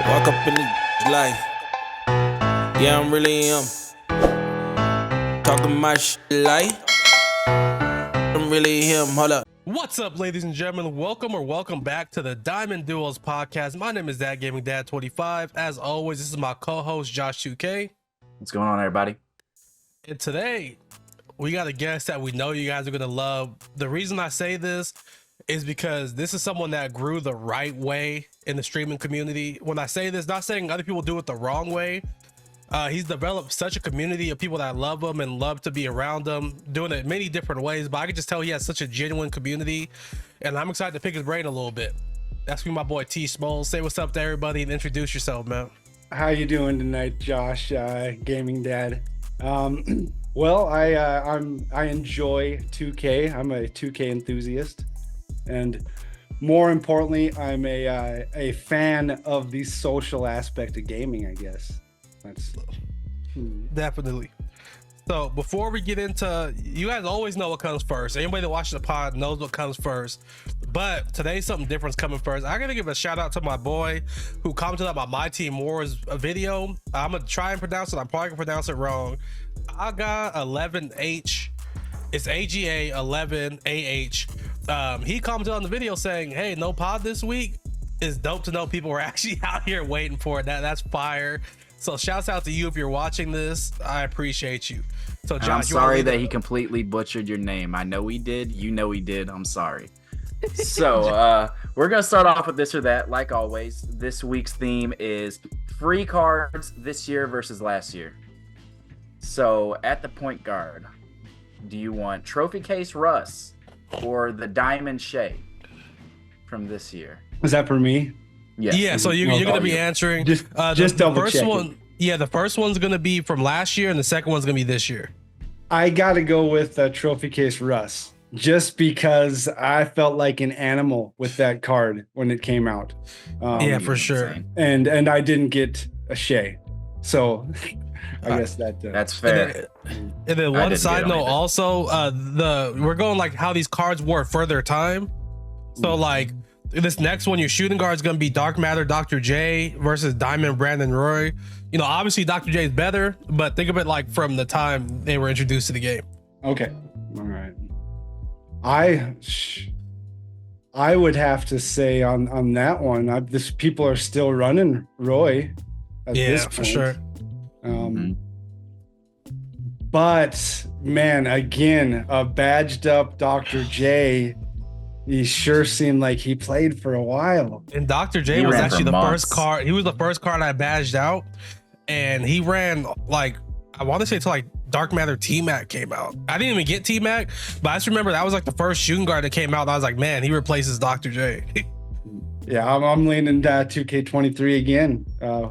Walk up in the life. Yeah, I'm really him. Talking my shit like I'm really him. Hold up. What's up, ladies and gentlemen? Welcome back to the Diamond Duels podcast. My name is Dad Gaming Dad 25. As always, this is my co-host Josh 2K. What's going on, everybody? And today we got a guest that we know you guys are gonna love. The reason I say this is because this is someone that grew the right way in the streaming community. When I say this, not saying other people do it the wrong way. He's developed such a community of people that love him and love to be around him, doing it many different ways, but I can just tell he has such a genuine community, and I'm excited to pick his brain a little bit. That's me, my boy TSmolz. Say what's up to everybody and introduce yourself, man. How you doing tonight, Josh, Gaming Dad? Well, I enjoy 2K. I'm a 2K enthusiast, and more importantly, I'm a fan of the social aspect of gaming, I guess. That's Definitely. So before we get into, you guys always know what comes first. Anybody that watches the pod knows what comes first, but today something different's coming first. I gotta give a shout out to my boy who commented on my Team Wars video. I'm gonna try and pronounce it. I'm probably gonna pronounce it wrong. I got 11H. It's AGA 11AH. He commented on the video saying, "Hey, no pod this week." It's dope to know people are actually out here waiting for it. That's fire. So shouts out to you if you're watching this. I appreciate you. So Josh, I'm sorry that he completely butchered your name. I know he did. You know he did. I'm sorry. So we're gonna start off with this or that. Like always, this week's theme is free cards this year versus last year. So at the point guard, do you want Trophy Case Russ or the Diamond Shea from this year? is that for me? Yes. Yeah, so you're going to be answering. Just the double first checking. one. Yeah, the first one's going to be from last year, and the second one's going to be this year. I got to go with Trophy Case Russ, just because I felt like an animal with that card when it came out. Yeah, for sure. And I didn't get a Shea, so I guess That's fair. And then one side note also, we're going like how these cards were further time. So like this next one, your shooting guard is going to be Dark Matter Dr. J versus Diamond Brandon Roy. You know, obviously Dr. J is better, but think of it like from the time they were introduced to the game. Okay, all right. I would have to say on that one, people are still running Roy. At this for point. sure. But man, again, a badged up Dr. J. He sure seemed like he played for a while. And Dr. J He was ran actually for the months. first card. He was the first card I badged out, and he ran like, I want to say till like Dark Matter T-Mac came out. I didn't even get T-Mac, but I just remember that was like the first shooting guard that came out. And I was like, man, he replaces Dr. J. Yeah, I'm leaning 2K23 again.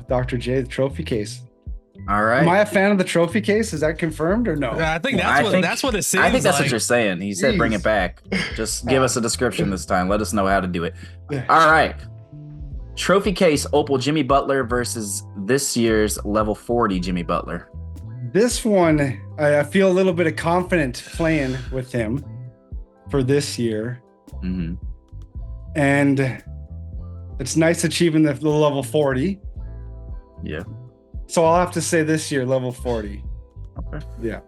Dr. J, the trophy case. All right. Am I a fan of the trophy case? Is that confirmed or no? I think that's what it seems. I think that's like. what you're saying. He said, "Bring it back." Just give us a description this time. Let us know how to do it. Yeah. All right. Trophy case Opal Jimmy Butler versus this year's level 40 Jimmy Butler. This one, I feel a little bit of confident playing with him for this year. Mm-hmm. And it's nice achieving the level 40. Yeah. So I'll have to say this year, level 40. Okay. Yeah.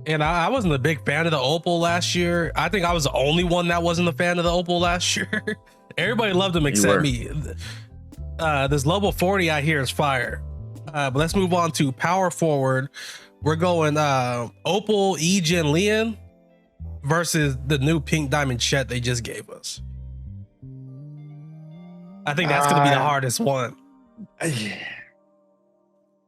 And I wasn't a big fan of the Opal last year. I think I was the only one that wasn't a fan of the Opal last year. Everybody loved him except me. This level 40 I hear is fire. But let's move on to power forward. We're going Opal Ejin Leon versus the new pink diamond Chet they just gave us. I think that's going to be the hardest one.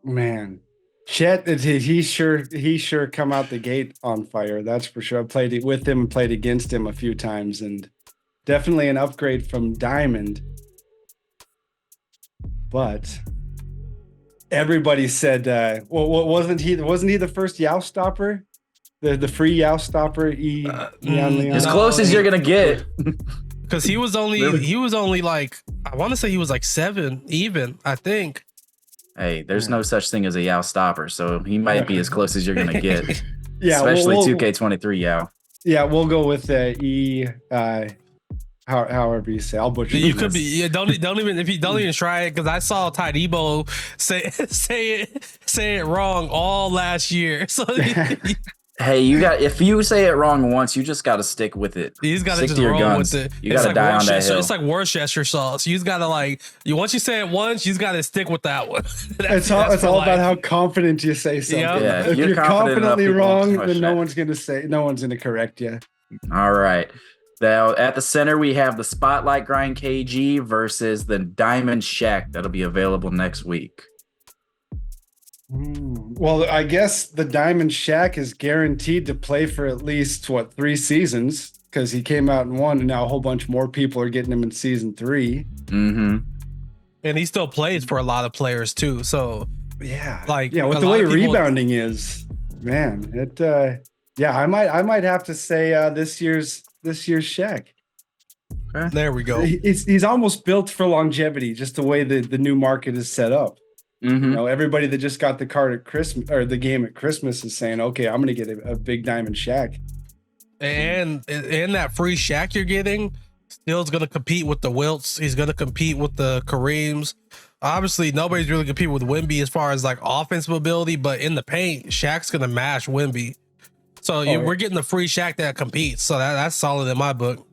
Man, Chet, he sure come out the gate on fire. That's for sure. I played it with him and played against him a few times, and definitely an upgrade from Diamond. But everybody said, well, wasn't he the first Yow stopper? The free Yow stopper? As close as you're gonna get. Because he was only like, I want to say he was like 7 even, I think. Hey, there's no such thing as a Yow stopper, so he might be as close as you're gonna get. Yeah, especially 2K23 Yow. Yeah, we'll go with E. however you say. I'll butcher. You could be. Yeah, don't even if you don't even try it, because I saw Ty Debo say it wrong all last year. So Hey, if you say it wrong once, you just got to stick with it. he's got to just to your roll guns. with it. You got to die on that hill. It's like Worcestershire sauce. You just got to once you say it once, you just got to stick with that one. It's all about how confident you say something. Yeah. If you're confidently wrong, then no one's going to correct you. All right. Now, at the center, we have the Spotlight Grind KG versus the Diamond Shack that'll be available next week. Well, I guess the Diamond Shack is guaranteed to play for at least 3 seasons, because he came out in 1, and now a whole bunch more people are getting him in season 3. Mm-hmm. And he still plays for a lot of players too. So yeah, with the way rebounding is, man, I might have to say this year's Shaq. Okay. There we go. He's almost built for longevity, just the way the new market is set up. Mm-hmm. Everybody that just got the card at Christmas or the game at Christmas is saying, okay, I'm going to get a big Diamond Shack. And that free Shaq you're getting, Steele's going to compete with the Wilts. He's going to compete with the Kareems. Obviously, nobody's really competing with Wemby as far as offensive ability, but in the paint, Shaq's going to mash Wemby. So we're getting the free Shaq that competes. So that's solid in my book.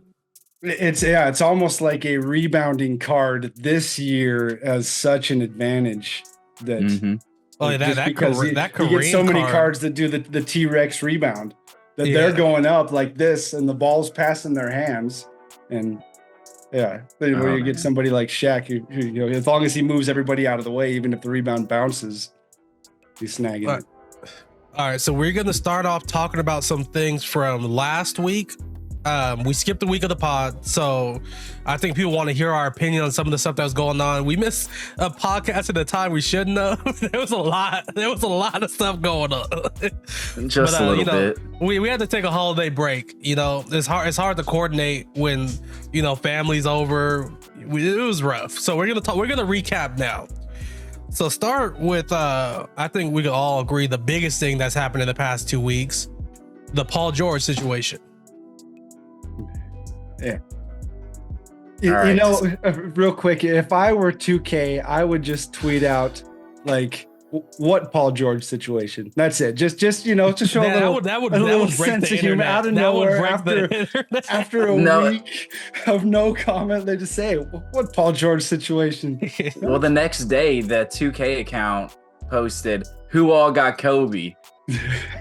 It's almost like a rebounding card this year as such an advantage that you get so many cards that do the T-Rex rebound that they're going up like this and the ball's passing their hands, and where you get somebody like Shaq who as long as he moves everybody out of the way, even if the rebound bounces, he's snagging it. All right, so we're going to start off talking about some things from last week. We skipped a week of the pod, so I think people want to hear our opinion on some of the stuff that was going on. We missed a podcast at a time we shouldn't have. There was a lot of stuff going on. Just a little bit. We had to take a holiday break. It's hard to coordinate when family's over. It was rough. So we're gonna recap now. So start with I think we could all agree the biggest thing that's happened in the past 2 weeks, the Paul George situation. Yeah. Right. Real quick, if I were 2K, I would just tweet out what Paul George situation. That's it. Just to show a little sense of humor out of nowhere after a week of no comment. They just say what Paul George situation. Well, the next day, the 2K account posted who all got Kobe.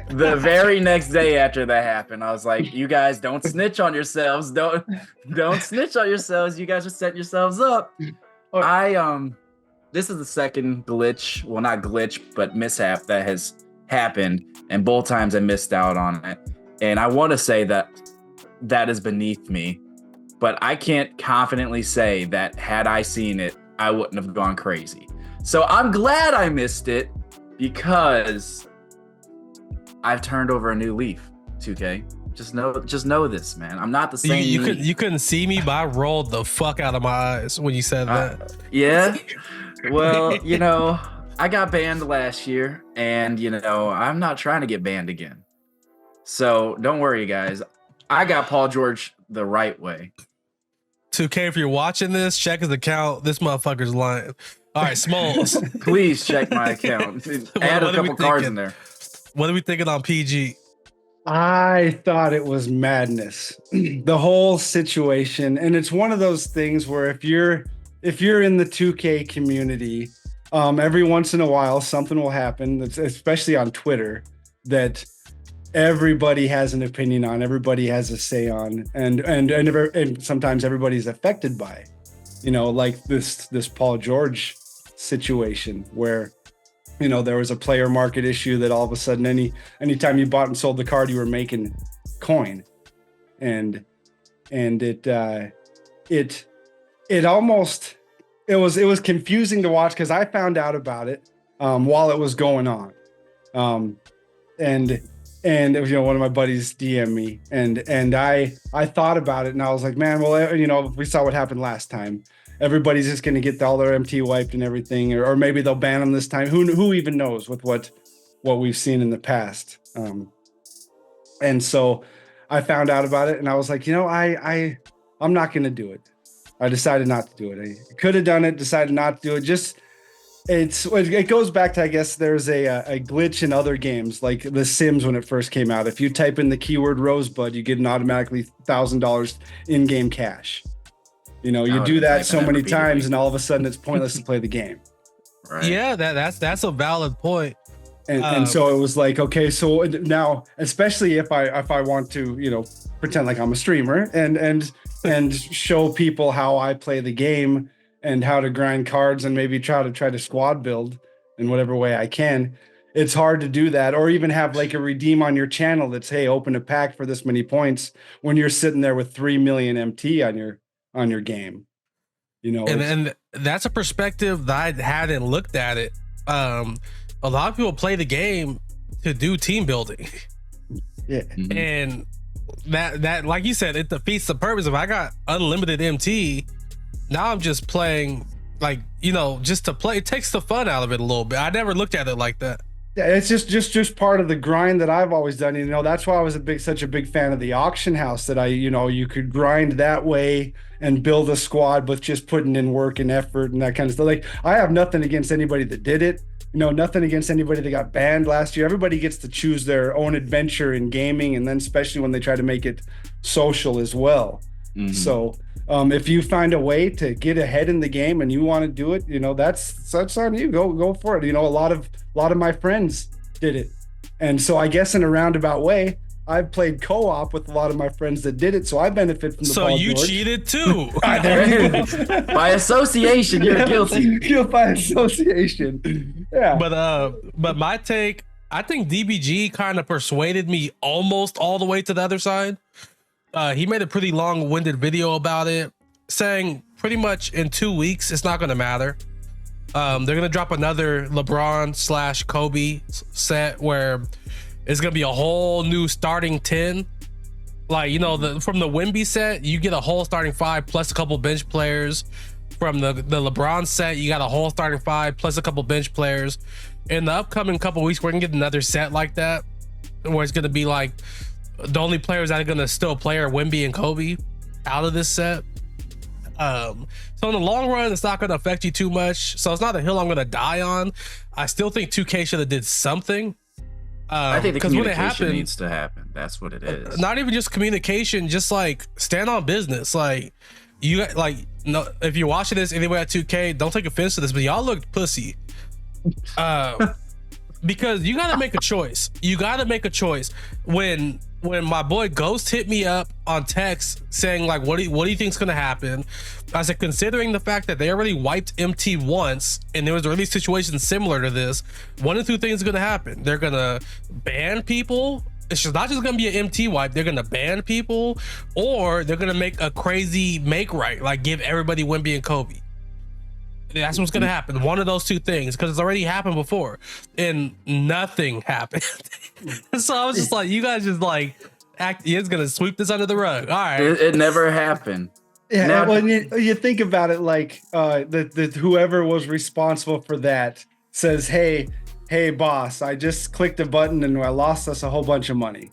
The very next day after that happened, I was like, you guys don't snitch on yourselves. Don't snitch on yourselves. You guys are setting yourselves up. This is the second glitch, well, not glitch, but mishap that has happened, and both times I missed out on it. And I want to say that is beneath me, but I can't confidently say that had I seen it, I wouldn't have gone crazy. So I'm glad I missed it, because I've turned over a new leaf, 2K. Just know this, man. I'm not the same. You couldn't see me, but I rolled the fuck out of my eyes when you said that. Yeah. Well, I got banned last year, and I'm not trying to get banned again. So don't worry, guys. I got Paul George the right way. 2K, if you're watching this, check his account. This motherfucker's lying. All right, Smolz. Please check my account. Add a couple cards in there. What are we thinking on PG? I thought it was madness, the whole situation. And it's one of those things where if you're in the 2K community, every once in a while, something will happen, especially on Twitter, that everybody has an opinion on, everybody has a say on, and sometimes everybody's affected by, like this Paul George situation where, there was a player market issue that all of a sudden anytime you bought and sold the card, you were making coin. And it was confusing to watch, because I found out about it while it was going on. And it was, one of my buddies DM'd me, and I thought about it, and I was like, man, well, we saw what happened last time. Everybody's just going to get all their MT wiped and everything, or maybe they'll ban them this time. Who even knows with what we've seen in the past. And so I found out about it, and I was like, I I'm not going to do it. I decided not to do it. I could have done it, decided not to do it. Just it goes back to, I guess there's a glitch in other games like The Sims when it first came out. If you type in the keyword Rosebud, you get an automatically $1,000 in-game cash. You know, you do that so many times, and all of a sudden it's pointless to play the game. Right. Yeah, that's a valid point. And so it was like, okay, so now, especially if I want to, you know, pretend like I'm a streamer and show people how I play the game and how to grind cards and maybe try to squad build in whatever way I can. It's hard to do that, or even have like a redeem on your channel that's, hey, open a pack for this many points when you're sitting there with 3 million MT on your game. You know, and that's a perspective that I hadn't looked at it. A lot of people play the game to do team building. Yeah. And that like you said, it defeats the purpose. If I got unlimited MT, now I'm just playing, like, you know, just to play. It takes the fun out of it a little bit. I never looked at it like that. Yeah, it's just part of the grind that I've always done. You know, that's why I was such a big fan of the auction house, that you could grind that way and build a squad with just putting in work and effort and that kind of stuff. Like, I have nothing against anybody that did it. You know, nothing against anybody that got banned last year. Everybody gets to choose their own adventure in gaming, and then especially when they try to make it social as well. Mm-hmm. So if you find a way to get ahead in the game and you want to do it, you know, that's on you. Go for it. You know, a lot of my friends did it, and so I guess in a roundabout way, I've played co-op with a lot of my friends that did it, so I benefit from the So ball you George. Cheated too. There you go. By association, you're guilty. By association. Yeah. But my take, I think DBG kind of persuaded me almost all the way to the other side. He made a pretty long-winded video about it, saying pretty much in 2 weeks it's not going to matter. They're going to drop another LeBron/Kobe set where it's going to be a whole new starting 10. Like, you know, from the Wemby set, you get a whole starting 5 plus a couple bench players. From the LeBron set, you got a whole starting 5 plus a couple bench players. In the upcoming couple weeks, we're going to get another set like that, where it's going to be like the only players that are going to still play are Wemby and Kobe out of this set. So in the long run, it's not going to affect you too much. So it's not a hill I'm going to die on. I still think 2K should have did something. I think the communication needs to happen. That's what it is. Not even just communication, just like stand on business. Like, you like, no, if you're watching this anyway at 2K, don't take offense to this, but y'all looked pussy. Because you got to make a choice. You got to make a choice. When my boy Ghost hit me up on text saying like, what do you think's gonna happen? I said, considering the fact that they already wiped MT once and there was already situations similar to this, one of two things are gonna happen. They're gonna ban people. It's just not just gonna be an MT wipe. They're gonna ban people, or they're gonna make a crazy make right, like give everybody Wemby and Kobe. That's what's gonna happen. One of those two things, because it's already happened before, and nothing happened. So I was just like, you guys just like it's gonna sweep this under the rug. All right, it never happened. Yeah, now, when you think about it, like the whoever was responsible for that says, hey boss, I just clicked a button and I lost us a whole bunch of money.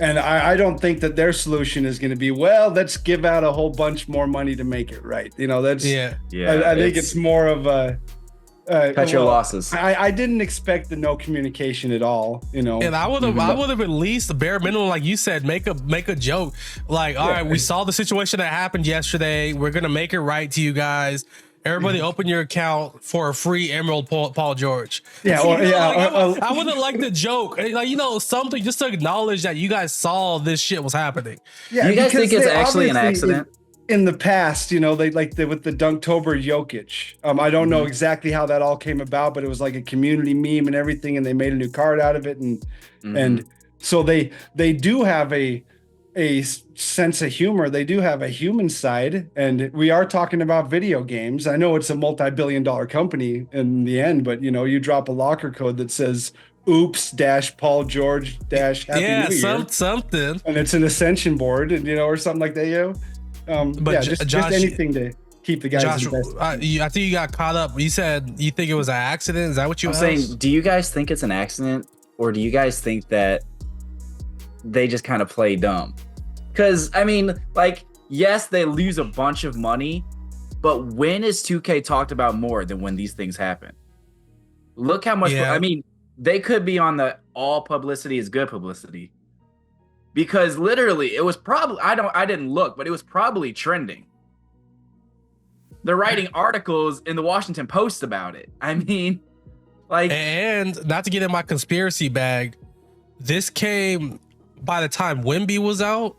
And I don't think that their solution is going to be, well, let's give out a whole bunch more money to make it right. You know, that's yeah. I think it's more of a cut your losses. I didn't expect the no communication at all. You know, and I would have at least the bare minimum, like you said, make a joke. Like, all right, we saw the situation that happened yesterday. We're gonna make it right to you guys. Everybody open your account for a free Emerald Paul George. Yeah, I would have liked the joke. Like, you know, something just to acknowledge that you guys saw this shit was happening. Yeah, do you guys think it's actually an accident? In the past, you know, with the Dunktober Jokic. I don't know exactly how that all came about, but it was like a community meme and everything, and they made a new card out of it, and so they do have a sense of humor. They do have a human side, and we are talking about video games. I know it's a multi-billion-dollar company in the end, but you know, you drop a locker code that says oops Paul George Happy New Year, something, and it's an ascension board, and you know, or something like that, you know. But just anything to keep the guys. Josh, I think you got caught up. You said you think it was an accident. Is that what you were saying? Do you guys think it's an accident, or do you guys think that they just kind of play dumb? Because I mean, like, yes, they lose a bunch of money, but when is 2K talked about more than when these things happen? Look how much. Yeah. I mean, they could be on the all publicity is good publicity, because literally it was probably I didn't look, but it was probably trending. They're writing articles in the Washington Post about it. I mean, like, and not to get in my conspiracy bag, this came by the time Wemby was out.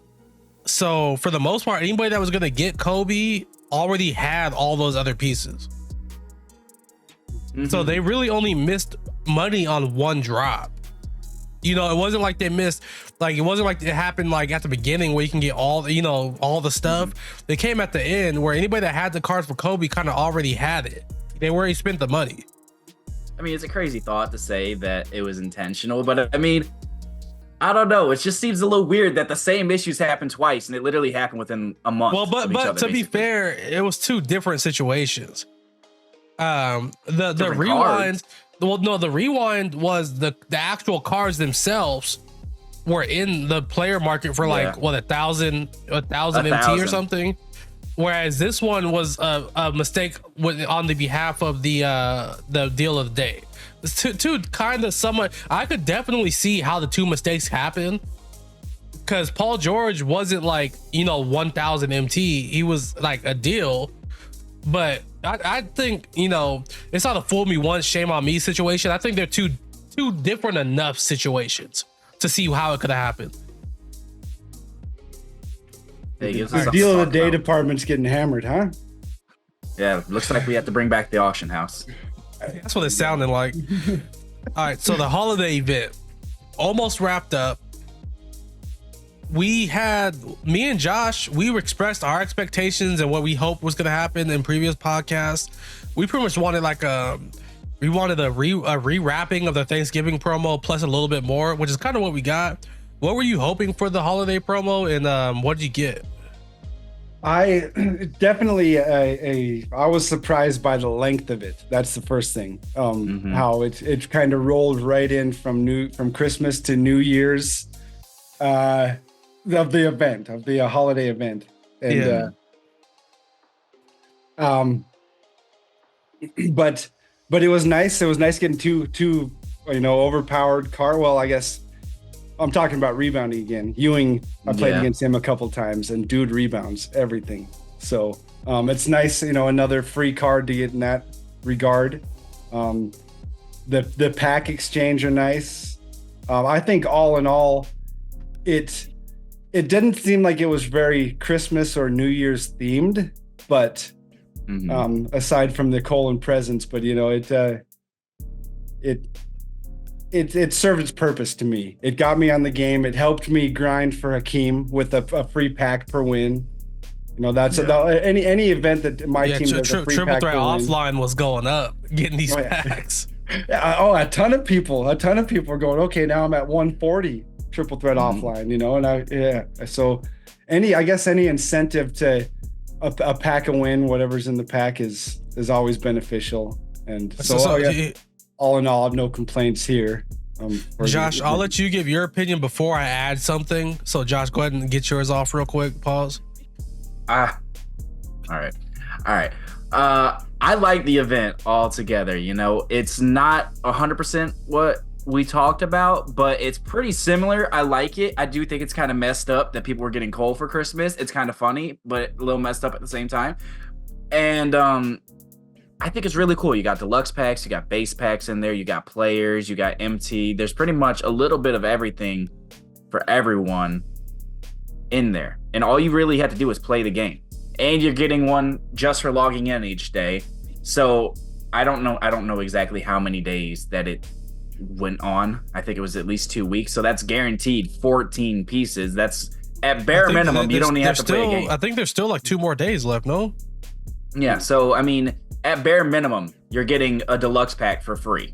So for the most part, anybody that was going to get Kobe already had all those other pieces. So they really only missed money on one drop. You know, it wasn't like they missed, like, it wasn't like it happened like at the beginning where you can get all the, you know, all the stuff. They came at the end where anybody that had the cards for Kobe kind of already had it. They already spent the money. I mean, it's a crazy thought to say that it was intentional, but I mean, I don't know. It just seems a little weird that the same issues happened twice and it literally happened within a month. Well, but of each other, to be basically. fair, it was two different situations. The Different rewind, cards. well, no, the rewind was the actual cards themselves were in the player market for like what, 1,000 MT or something. Whereas this one was a mistake on the behalf of the deal of the day. Two kind of somewhat. I could definitely see how the two mistakes happened, because Paul George wasn't like, you know, 1,000 MT. He was like a deal, but I think, you know, it's not a fool me once, shame on me situation. I think they're two different enough situations to see how it could have happened. Hey, gives us The something deal to of the talk day about. department's getting hammered, huh? Yeah, looks like we have to bring back the auction house. That's what it sounded like. All right, so the holiday event almost wrapped up. We had, me and Josh, we expressed our expectations and what we hoped was going to happen in previous podcasts. We pretty much wanted like a re-wrapping of the Thanksgiving promo plus a little bit more, which is kind of what we got. What were you hoping for the holiday promo, and what did you get? I definitely I was surprised by the length of it. That's the first thing. How it kind of rolled right in from Christmas to New Year's of the event, of the holiday event. And but it was nice. It was nice getting two you know, overpowered car. Well, I guess I'm talking about rebounding again. Ewing, I played against him a couple times, and dude rebounds everything. So it's nice, you know, another free card to get in that regard. The pack exchange are nice. I think all in all, it didn't seem like it was very Christmas or New Year's themed, but aside from the Colin presents, but you know, it served its purpose to me. It got me on the game. It helped me grind for Hakeem with a free pack per win. You know, that's any event that my team does a free Triple pack Threat per win. Offline was going up, getting these packs. A ton of people are going, okay, now I'm at 140 Triple Threat Offline, you know, and so any incentive to a pack a win, whatever's in the pack is always beneficial. And all in all, I have no complaints here. Josh, I'll let you give your opinion before I add something. So Josh, go ahead and get yours off real quick. Pause. All right. I like the event altogether. You know, it's not 100% what we talked about, but it's pretty similar. I like it. I do think it's kind of messed up that people were getting coal for Christmas. It's kind of funny, but a little messed up at the same time. And I think it's really cool. You got deluxe packs, you got base packs in there, you got players, you got MT. There's pretty much a little bit of everything for everyone in there. And all you really have to do is play the game. And you're getting one just for logging in each day. So I don't know exactly how many days that it went on. I think it was at least 2 weeks. So that's guaranteed 14 pieces. That's at bare minimum. You don't even have to play a game. I think there's still like 2 more days left, no? Yeah. So, I mean, at bare minimum, you're getting a deluxe pack for free.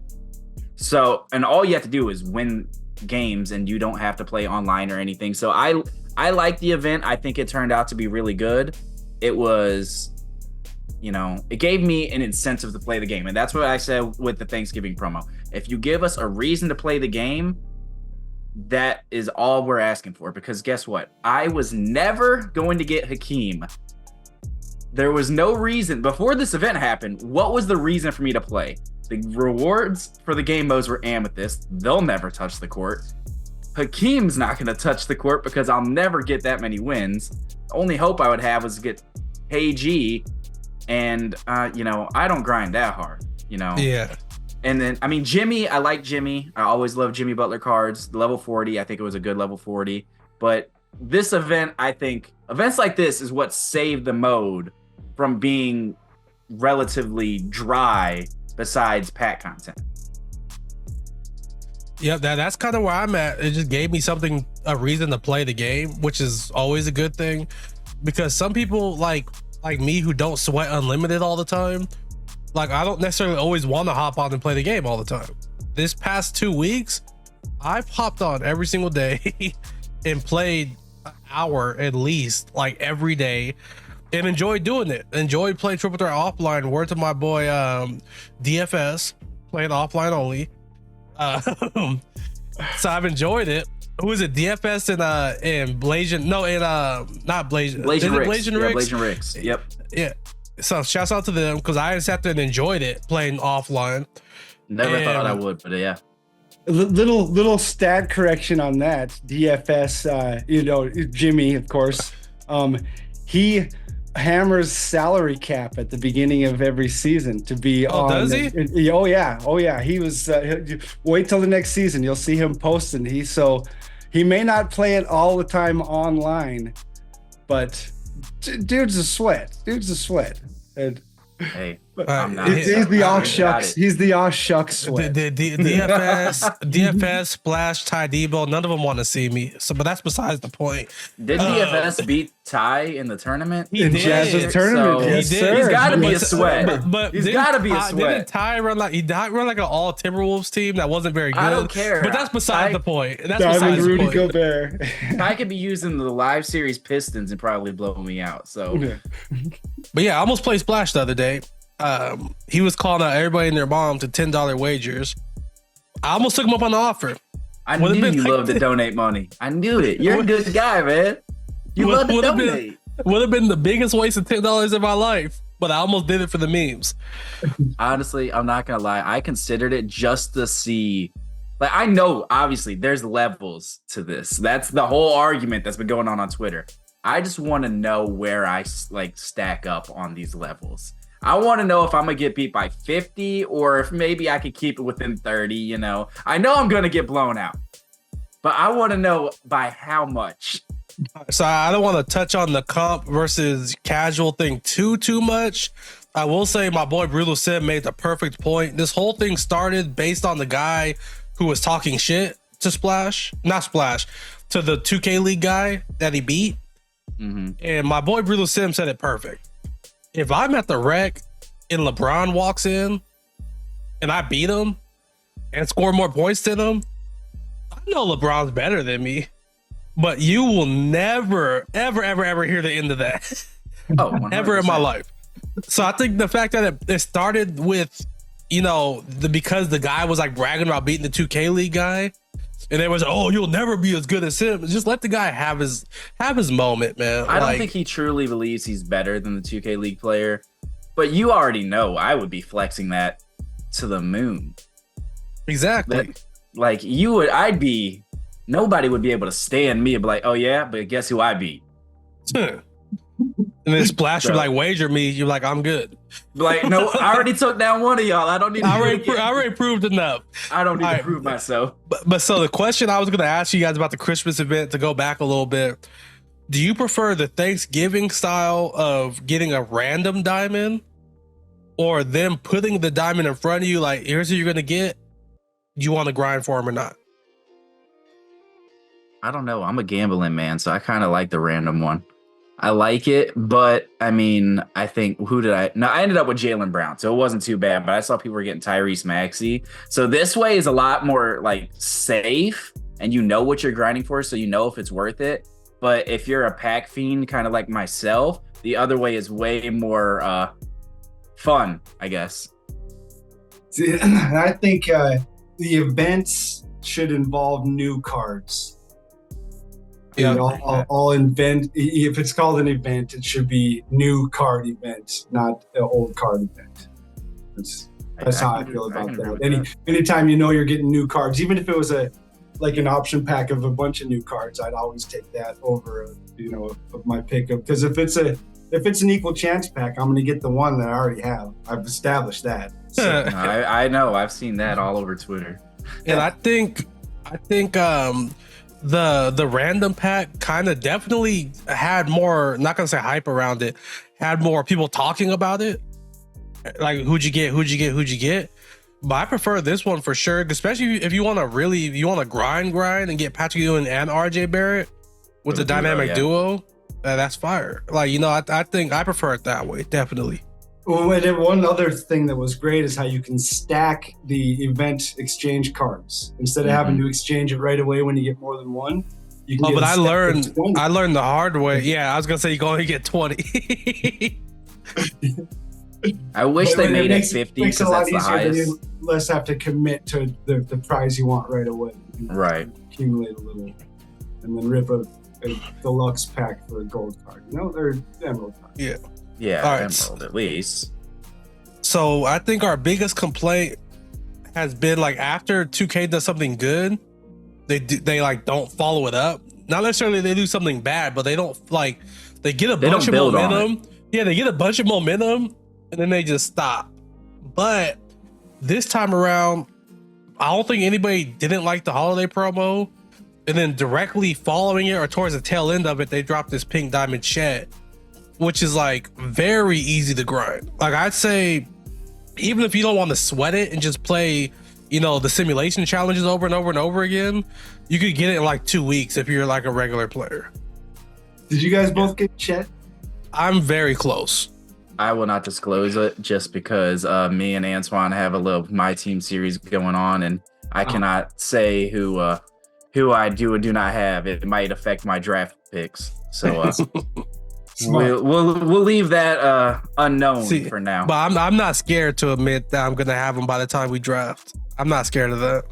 So, and all you have to do is win games and you don't have to play online or anything. So I like the event. I think it turned out to be really good. It was, you know, it gave me an incentive to play the game. And that's what I said with the Thanksgiving promo. If you give us a reason to play the game, that is all we're asking for, because guess what? I was never going to get Hakeem. There was no reason before this event happened. What was the reason for me to play? The rewards for the game modes were Amethyst. They'll never touch the court. Hakeem's not going to touch the court because I'll never get that many wins. The only hope I would have was to get KG, and I don't grind that hard. Yeah. And then, I mean, Jimmy, I like Jimmy. I always love Jimmy Butler cards. Level 40, I think it was a good level 40. But this event, I think, events like this is what saved the mode from being relatively dry besides pack content. Yeah, that's kind of where I'm at. It just gave me a reason to play the game, which is always a good thing. Because some people like me who don't sweat unlimited all the time, like I don't necessarily always want to hop on and play the game all the time. This past 2 weeks, I've hopped on every single day and played an hour at least, like every day, and enjoyed doing it. Enjoyed playing triple threat offline. Word to my boy DFS, playing offline only. So I've enjoyed it. Who is it? DFS and Blasian? No, not Blasian. Blasian Ricks. Blasian Ricks? Yeah, Blasian Ricks. Yep. Yeah. So shouts out to them, because I just sat there and enjoyed it playing offline. Never thought I would, but yeah. Little stat correction on that. DFS, Jimmy, of course. He hammers salary cap at the beginning of every season to be on. Does he? Oh yeah. He was. Wait till the next season. You'll see him posting. He may not play it all the time online, but dude's a sweat. And Hey, I'm not. He's the off shucks. He's the off shucks sweat. The DFS, Splash, Ty Debo, none of them want to see me. So, but that's besides the point. Did DFS beat Ty in the tournament? In Jazz's tournament, So yes, he did. sir. He's got to be a sweat. But He's got to be a sweat. Didn't Ty run like an all Timberwolves team that wasn't very good? I don't care. But that's besides the point. That's Diamond besides Rudy the point. Gobert. Ty could be using the live series Pistons and probably blow me out. So, But yeah, I almost played Splash the other day. He was calling out everybody and their mom to $10 wagers. I almost took him up on the offer. I knew you loved to donate money. I knew it. You're a good guy, man. You love to donate. Would have been the biggest waste of $10 in my life, but I almost did it for the memes. Honestly, I'm not gonna lie. I considered it just to see. Like, I know, obviously, there's levels to this. That's the whole argument that's been going on Twitter. I just want to know where I stack up on these levels. I want to know if I'm going to get beat by 50 or if maybe I could keep it within 30, I know I'm going to get blown out, but I want to know by how much. So I don't want to touch on the comp versus casual thing too much. I will say my boy Brutal Sim made the perfect point. This whole thing started based on the guy who was talking shit to the 2K League guy that he beat. Mm-hmm. And my boy Brutal Sim said it perfect. If I'm at the rec and LeBron walks in and I beat him and score more points than him, I know LeBron's better than me, but you will never, ever hear the end of that. Oh, 100%. Ever in my life. So I think the fact that it started with, because the guy was like bragging about beating the 2K League guy, and it was, you'll never be as good as him. Just let the guy have his moment, man. I don't think he truly believes he's better than the 2K League player, but you already know I would be flexing that to the moon. Exactly. Nobody would be able to stand me and be like, oh yeah, but guess who I beat? And then Splash would wager me. You're like, I'm good. Like, no, I already took down one of y'all. I don't need to I already proved enough. I don't need to prove myself. But so the question I was going to ask you guys about the Christmas event, to go back a little bit, do you prefer the Thanksgiving style of getting a random diamond, or them putting the diamond in front of you, like, here's who you're going to get? Do you want to grind for him or not? I don't know. I'm a gambling man, so I kind of like the random one. I like it, but I mean, I think I ended up with Jaylen Brown, so it wasn't too bad, but I saw people were getting Tyrese Maxey. So this way is a lot more safe, and you know what you're grinding for, so you know if it's worth it. But if you're a pack fiend, kind of like myself, the other way is way more fun, I guess. I think the events should involve new cards. Yeah. All event. If it's called an event, it should be new card event, not an old card event. That's how I feel about that. Anytime you're getting new cards, even if it was an option pack of a bunch of new cards, I'd always take that over of my pickup, because if it's an equal chance pack, I'm going to get the one that I already have. I've established that. So. I know. I've seen that all over Twitter. And I think the random pack kind of definitely had more, not gonna say hype around it, had more people talking about it. Like who'd you get? But I prefer this one for sure, especially if you want to grind and get Patrick Ewing and RJ Barrett with the dynamic duo. That's fire. I think I prefer it that way, definitely. Well, and then one other thing that was great is how you can stack the event exchange cards instead of having to exchange it right away when you get more than one. You can but I learned the hard way. Yeah, I was gonna say you can only get 20. I wish they made it 50 because that's the highest. You less have to commit to the prize you want right away. Right. Accumulate a little, and then rip a deluxe pack for a gold card. They're emerald cards. Yeah. Yeah, all right. emerald at least. So I think our biggest complaint has been after 2K does something good, they don't follow it up. Not necessarily they do something bad, but they don't they get a bunch of momentum. Yeah, they get a bunch of momentum and then they just stop. But this time around, I don't think anybody didn't like the holiday promo, and then directly following it or towards the tail end of it, they dropped this pink diamond Chet, which is very easy to grind. I'd say, even if you don't want to sweat it and just play, the simulation challenges over and over and over again, you could get it in 2 weeks if you're a regular player. Did you guys both get Chet? I'm very close. I will not disclose it just because me and Antoine have a little My Team series going on, and I cannot say who I do and do not have. It might affect my draft picks. So we'll leave that unknown for now. But I'm not scared to admit that I'm gonna have them by the time we draft. I'm not scared of that.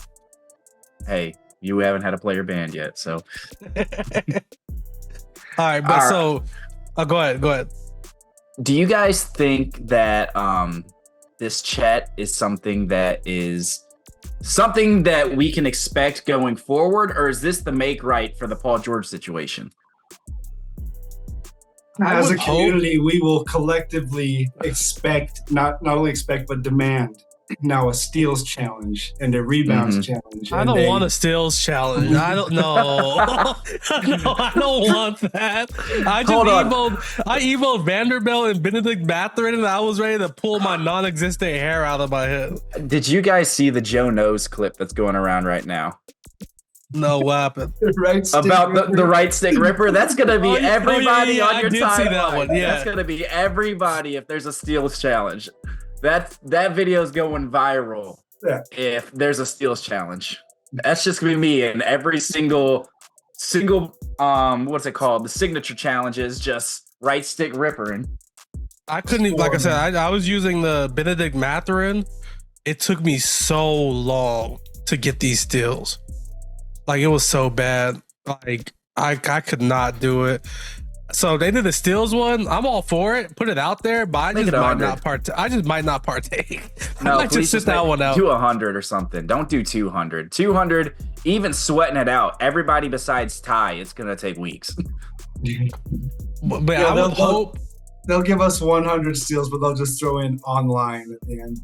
Hey, you haven't had a player banned yet, so. All right, but go ahead. Do you guys think that this Chet is something that we can expect going forward, or is this the make right for the Paul George situation? As a community, we will collectively expect, not only expect, but demand now a steals challenge and a rebounds challenge. I don't want a steals challenge. I don't know. I don't want that. I emoed Vanderbilt and Benedict Mathurin, and I was ready to pull my non-existent hair out of my head. Did you guys see the Joe Nose clip that's going around right now? No, what happened? About the right stick ripper. That's gonna be everybody on your timeline. I did see that one. Yeah, that's gonna be everybody if there's a steals challenge. That video is going viral. Yeah. If there's a steals challenge, that's just gonna be me and every single what's it called? The signature challenge is just right stick rippering. I couldn't even, like I said, I was using the Benedict Mathurin. It took me so long to get these steals. It was so bad. I could not do it. So they did the steals one. I'm all for it. Put it out there, but I just might not partake. No, I might just sit that one out. Do 100 or something. Don't do 200. 200, even sweating it out. Everybody besides Ty, it's gonna take weeks. But yeah, I would hope they'll give us 100 steals, but they'll just throw in online at the end.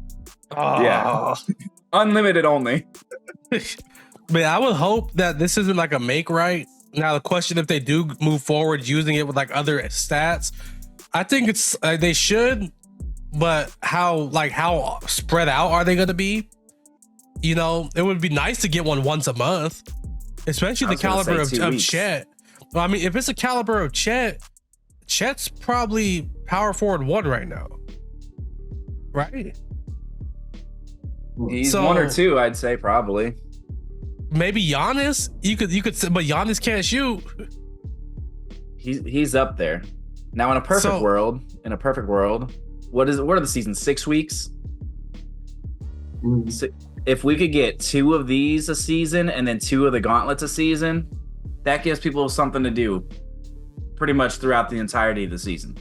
Yeah, unlimited only. But I would hope that this isn't a make right. Now the question, if they do move forward using it with other stats, I think it's they should, but how spread out are they going to be? It would be nice to get one once a month, especially the caliber of Chet. Well, I mean, if it's a caliber of Chet's probably power forward 1 right now, right? He's 1 or 2, I'd say probably. Maybe Giannis, you could, but Giannis can't shoot. He's up there. Now, in a perfect world, what are the seasons? 6 weeks? if we could get 2 of these a season and then 2 of the gauntlets a season, that gives people something to do pretty much throughout the entirety of the season.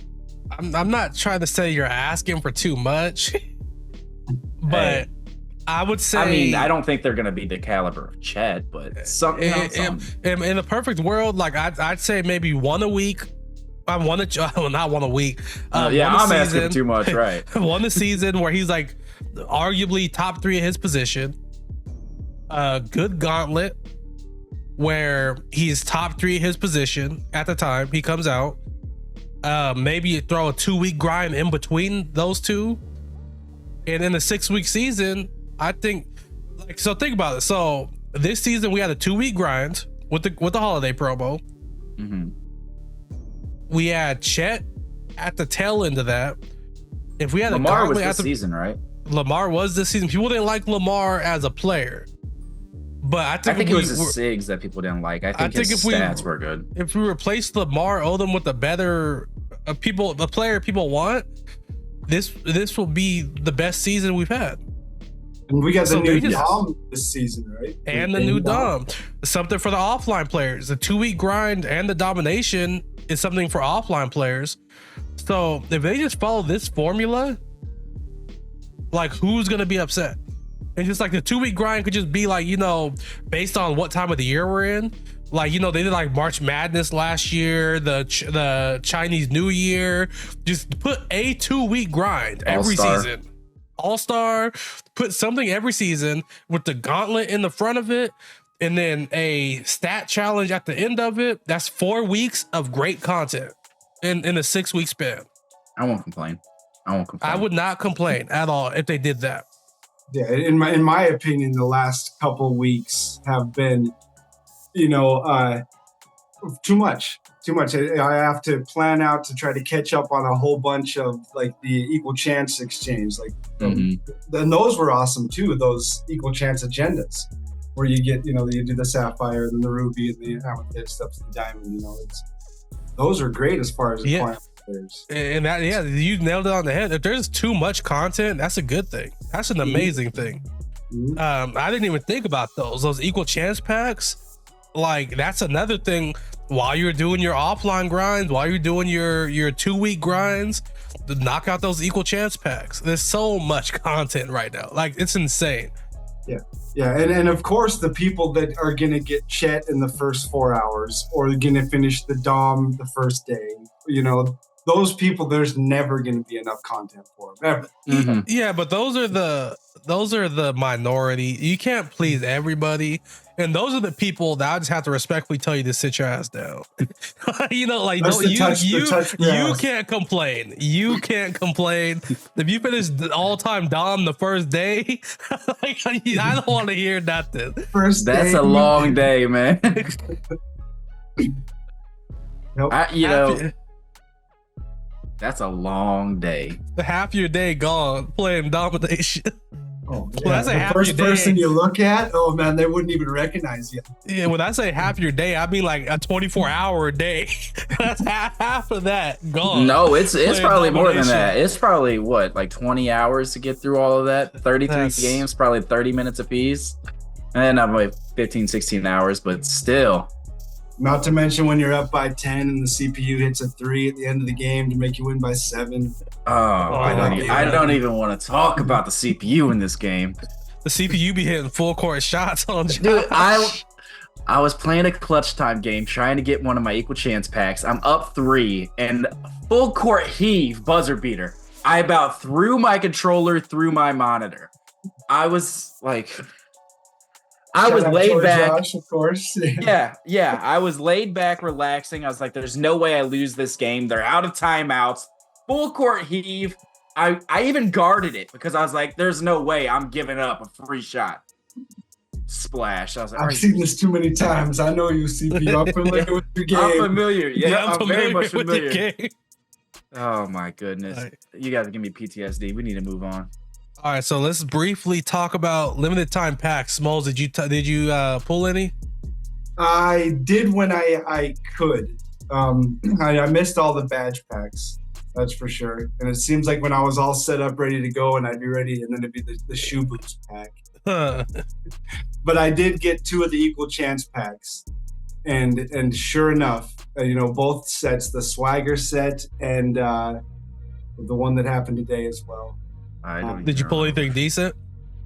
I'm not trying to say you're asking for too much, but I would say. I mean, I don't think they're going to be the caliber of Chet, but something. In the perfect world, like I'd say maybe 1 a week. I want to, well, not 1 a week. I'm asking too much, right? 1 a season where he's like arguably top 3 of his position. A good gauntlet where he's top 3 of his position at the time he comes out. Maybe you throw a 2-week grind in between those two, and in a 6-week season, I think. Like, so think about it. So this season we had a 2-week grind with the holiday promo. Mm-hmm. We had Chet at the tail end of that. If we had Lamar was this season, right? Lamar was this season. People didn't like Lamar as a player, but I think it was the SIGs that people didn't like. I think his stats were good. If we replaced Lamar Odom with a better the player people want, this will be the best season we've had. And we got the new Dom this season, right? And the new Dom. Something for the offline players. The 2-week grind and the domination is something for offline players. So if they just follow this formula, like, who's gonna be upset? And just like the 2-week grind could just be like, based on what time of the year we're in. Like, they did like March Madness last year, the Chinese New Year. Just put a 2-week grind every season. All-Star, put something every season with the gauntlet in the front of it, and then a stat challenge at the end of it. That's 4 weeks of great content in a 6-week span. I won't complain. I would not complain at all if they did that. Yeah, in my opinion, the last couple weeks have been, too much. I have to plan out to try to catch up on a whole bunch of like the equal chance exchange. Like, and those were awesome too. Those equal chance agendas where you get, you do the sapphire, then the ruby, and the amethyst up to the diamond. Those are great as far as acquiring players. And that, you nailed it on the head. If there's too much content, that's a good thing. That's an amazing thing. I didn't even think about those equal chance packs. Like, that's another thing. While you're doing your offline grinds, while you're doing your 2-week grinds, to knock out those equal chance packs. There's so much content right now. Like, it's insane. Yeah, and of course the people that are gonna get Chet in the first 4 hours or gonna finish the Dom the first day, those people, there's never gonna be enough content for them ever. Yeah, but those are the minority. You can't please everybody. And those are the people that I just have to respectfully tell you to sit your ass down. You can't complain. You can't complain. If you finish the all-time Dom the first day, I don't want to hear nothing. That's a long day, man. That's a long day. Half your day gone playing domination. Oh, yeah. The first person you look at, oh man, they wouldn't even recognize you. Yeah, when I say half your day, I mean like a 24-hour day. That's half of that gone. No, it's probably more than that. It's probably like 20 hours to get through all of that. 33 games, probably 30 minutes apiece. And I'm like 15, 16 hours, but still. Not to mention when you're up by 10 and the CPU hits a 3 at the end of the game to make you win by 7. I don't even want to talk about the CPU in this game. The CPU be hitting full court shots on Josh. Dude, I was playing a clutch time game trying to get one of my equal chance packs. I'm up 3 and full court heave buzzer beater. I about threw my controller through my monitor. I was like... I was laid back. Josh, of course. Yeah. I was laid back, relaxing. I was like, there's no way I lose this game. They're out of timeouts. Full court heave. I even guarded it because I was like, there's no way I'm giving up a free shot. Splash. I was like, I've seen this too many times. I know you, CPU. I'm familiar with your game. I'm familiar. Yeah, I'm very much with familiar. the game. Oh my goodness. Right. You guys give me PTSD. We need to move on. All right, so let's briefly talk about limited time packs. Smolz, did you pull any? I did when I could. I missed all the badge packs, that's for sure. And it seems like when I was all set up, ready to go, and I'd be ready, and then it'd be the shoe boots pack. But I did get 2 of the equal chance packs, and sure enough, both sets, the swagger set and the one that happened today as well. Did you pull anything decent?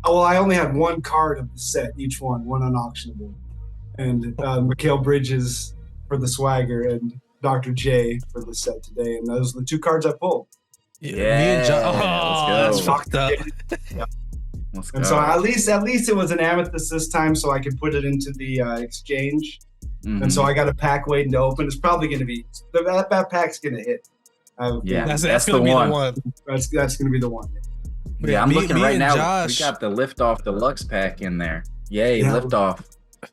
Oh, well, I only had 1 card of the set, each one unauctionable, and Mikhail Bridges for the swagger and Dr. J for the set today, and those are the 2 cards I pulled. Yeah, me and John. Oh, that's fucked up. Yeah. Let's And go. so at least it was an amethyst this time, so I could put it into the exchange. Mhm. And so I got a pack waiting to open. It's probably going to be that pack's going to hit. Yeah, That's the gonna be one. the one. That's going to be the one. Yeah, I'm looking right and now. Josh, We got the Liftoff Deluxe pack in there. Yay, Yeah. Liftoff.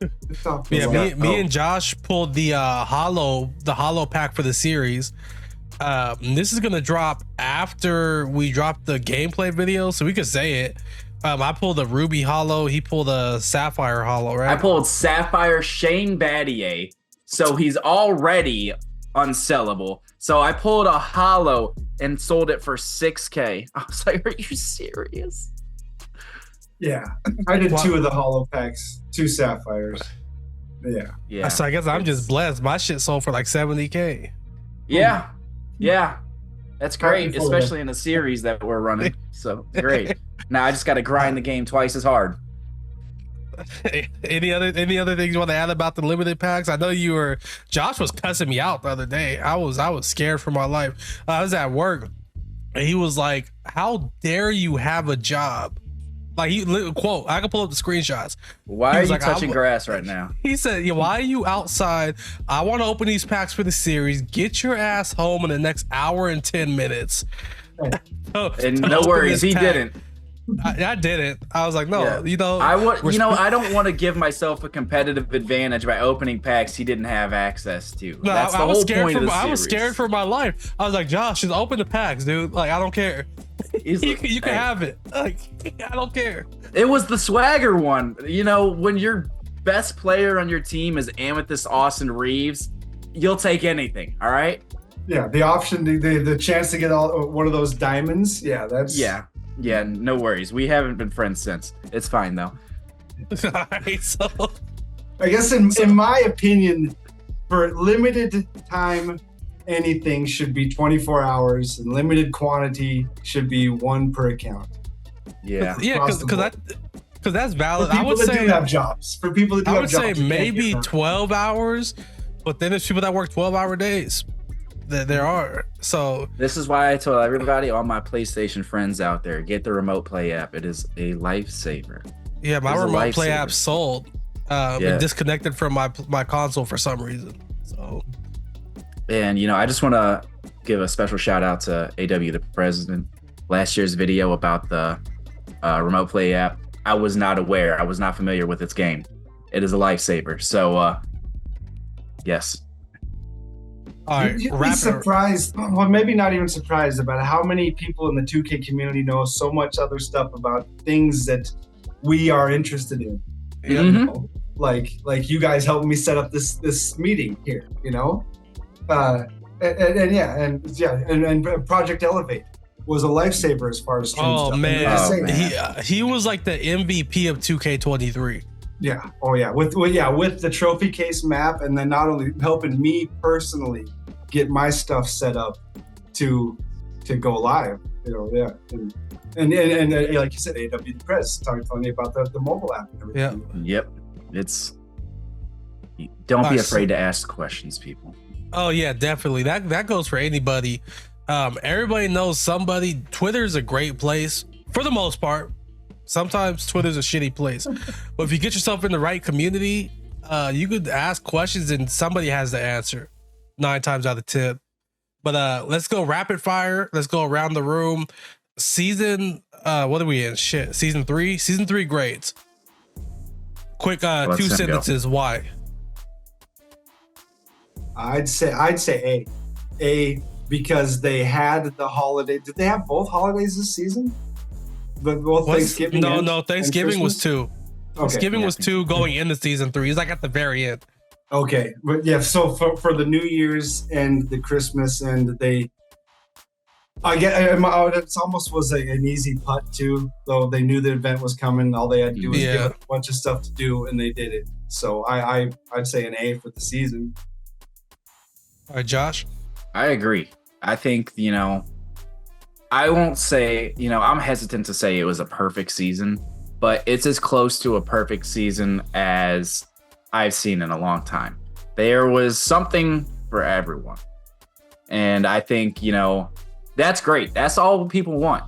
yeah, Let's go. me and Josh pulled the hollow pack for the series. This is gonna drop after we drop the gameplay video, so we could say it. I pulled a ruby hollow. He pulled a sapphire hollow, right? I pulled Sapphire Shane Battier, so he's already unsellable. So I pulled a hollow and sold it for $6K. I was like, are you serious? Yeah. I did 2 of the hollow packs, 2 sapphires. Yeah. Yeah. So I guess I'm just blessed. My shit sold for like 70K. Yeah. Yeah. That's great, Happy for especially in a series that we're running. So great. Now I just got to grind the game twice as hard. Any other things you want to add about the limited packs? I know Josh was cussing me out the other day. I was scared for my life. I was at work and he was like, "How dare you have a job?" Like quote, I can pull up the screenshots. Why He are was you like, touching grass right now? He said, "Yeah, why are you outside? I want to open these packs for the series. Get your ass home in the next hour and 10 minutes." And no worries, he didn't. I didn't. I was like, no, Yeah. I don't want to give myself a competitive advantage by opening packs he didn't have access to. No, That's the I was whole scared point of the I was series. scared for my life. I was like, Josh, just open the packs, dude. Like, I don't care. You can have it. Like, I don't care. It was the swagger one. When your best player on your team is Amethyst Austin Reeves, you'll take anything. All right. Yeah. The option, the chance to get one of those diamonds. Yeah. That's. Yeah, no worries. We haven't been friends since. It's fine though. Alright, so I guess in my opinion, for limited time, anything should be 24 hours, and limited quantity should be 1 per account. Yeah. because that's valid. For people I would that say do have jobs. For people that do I have would jobs, say you can't maybe get them. 12 hours, but then there's people that work 12-hour days. There are. So This is why I told everybody, all my PlayStation friends out there, get the Remote Play app. It is a lifesaver. yeah, my It's a remote play lifesaver. app sold. It disconnected from my console for some reason. So And I just want to give a special shout out to AW the President. Last year's video about the Remote Play app, I was not aware. I was not familiar with its game. It is a lifesaver. So yes. all right, You'd be wrap it. surprised, well, maybe not even surprised about how many people in the 2K community know so much other stuff about things that we are interested in. You Mhm. know? Like you guys helped me set up this meeting here, and Project Elevate was a lifesaver as far as stream Oh stuff. I'm man, just saying. he was like the MVP of 2K23. Yeah. Oh yeah. With the trophy case map, and then not only helping me personally get my stuff set up to go live. Yeah. And like you said, AW the Press talking funny about the mobile app and everything. Yep. Don't be Nice. afraid to ask questions, people. Oh yeah, definitely. That goes for anybody. Everybody knows somebody. Twitter's a great place for the most part. Sometimes Twitter's a shitty place, but if you get yourself in the right community, you could ask questions and somebody has the answer 9 times out of 10. But let's go rapid fire. Let's go around the room. Season what are we in? Season 3. Season 3 grades. Quick 2 sentences. Why? I'd say A because they had the holiday. Did they have both holidays this season? But both Thanksgiving. No. Thanksgiving was 2. Thanksgiving was 2 going into season 3. It's like at the very end. Okay, but yeah. So for the New Year's and the Christmas, and they I get it almost was an easy putt too, though they knew the event was coming. All they had to do was give Yeah. it a bunch of stuff to do, and they did it. So I'd say an A for the season. All right, Josh. I agree. I think, I won't say, I'm hesitant to say it was a perfect season, but it's as close to a perfect season as I've seen in a long time. There was something for everyone. And I think, that's great. That's all people want,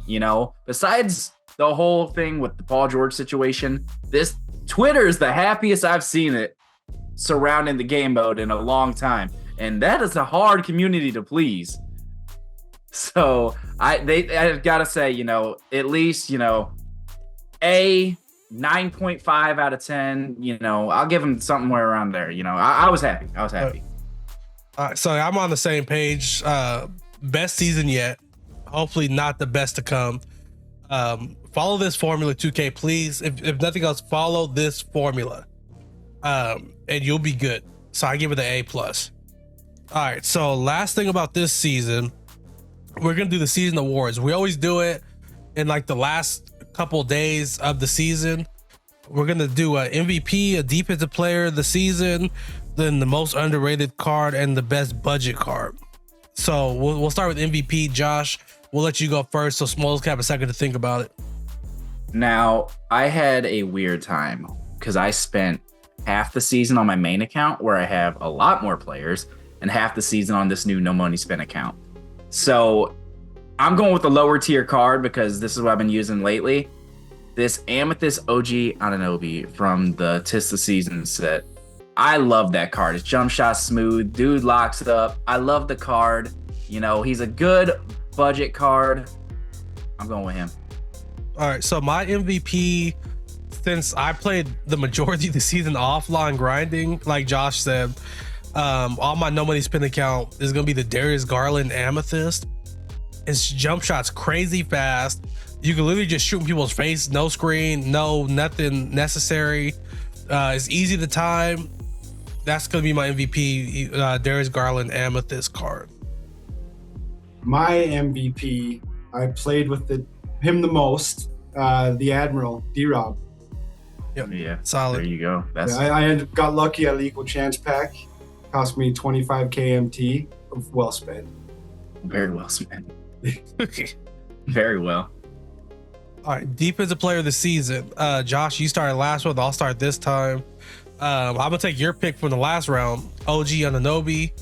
Besides the whole thing with the Paul George situation, this Twitter is the happiest I've seen it surrounding the game mode in a long time. And that is a hard community to please. So I gotta say, at least, a 9.5 out of 10, I'll give him somewhere around there. I was happy. I was happy. So I'm on the same page. Best season yet. Hopefully not the best to come. Follow this formula, 2K, please. If nothing else, follow this formula, and you'll be good. So I give it an A+. All right. So last thing about this season, we're gonna do the season awards. We always do it in like the last couple days of the season. We're gonna do a MVP, a defensive player of the season, then the most underrated card, and the best budget card. So we'll start with MVP. Josh, we'll let you go first, so Smolz can have a second to think about it. Now, I had a weird time because I spent half the season on my main account where I have a lot more players and half the season on this new no money spin account. So I'm going with the lower tier card because this is what I've been using lately. This Amethyst OG Ananobi from the Tis the Season set. I love that card. It's jump shot smooth. Dude locks it up. I love the card. He's a good budget card. I'm going with him. All right, so my MVP, since I played the majority of the season offline grinding, like Josh said, on my no money spin account is gonna be the Darius Garland Amethyst. Its jump shots crazy fast. You can literally just shoot in people's face, no screen, nothing necessary. It's easy to time. That's gonna be my MVP, Darius Garland Amethyst card. My MVP, I played with him the most, the Admiral, D-Rob. Yep. Yeah, Solid. there you go. That's I got lucky at the Equal Chance pack. Cost me 25 KMT. Well spent. very well spent. Very well. All right, defensive player of the season. Josh, you started last one. I'll start this time. I'm gonna take your pick from the last round. OG Ananobi,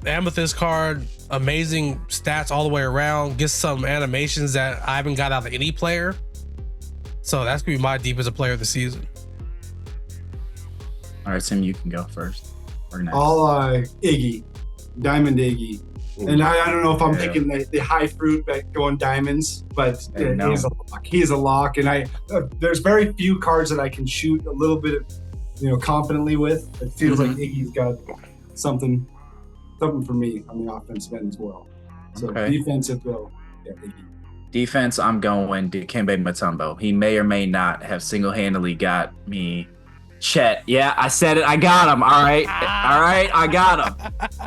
Amethyst card, amazing stats all the way around. Gets some animations that I haven't got out of any player. So that's gonna be my defensive player of the season. All right, Sim, you can go first. Or next. All Iggy, Diamond Iggy. And I don't know if I'm picking the high fruit back going diamonds, but No. he's a lock. He's a lock, and there's very few cards that I can shoot a little bit of, confidently with. It feels like Iggy's got something for me on the offensive end as well. So defensive, though, Iggy. Defense, I'm going Dikembe Mutombo. He may or may not have single-handedly got me Chet. Yeah, I said it. I got him. All right. All right. I got him.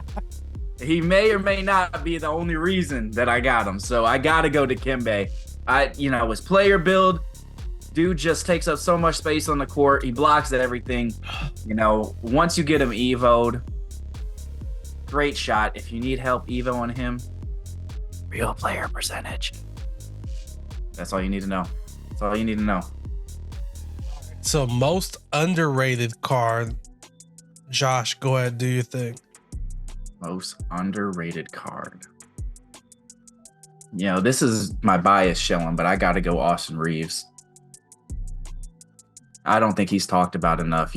He may or may not be the only reason that I got him. So I got to go to Dikembe. His player build, dude just takes up so much space on the court. He blocks at everything. Once you get him evo'd, great shot. If you need help evo on him, real player percentage. That's all you need to know. That's all you need to know. So most underrated card. Josh, go ahead, do your thing. Most underrated card. This is my bias showing, but I got to go Austin Reeves. I don't think he's talked about enough.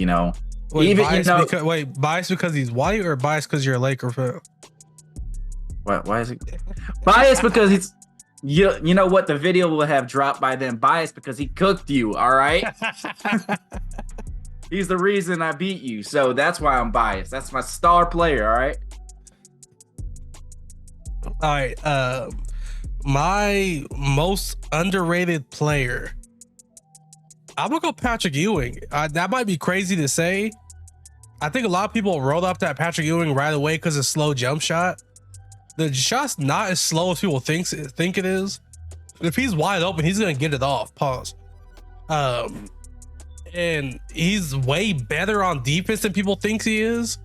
Wait, biased because he's white or biased because you're a Laker fan? What? Why is it biased because he's? You know what? The video will have dropped by then. Biased because he cooked you. All right. He's the reason I beat you, so that's why I'm biased. That's my star player. All right. All right. My most underrated player. I'm gonna go Patrick Ewing. That might be crazy to say. I think a lot of people rolled up that Patrick Ewing right away because of slow jump shot. the shot's not as slow as people think it is. If he's wide open, he's gonna get it off. Pause. And he's way better on defense than people think he is.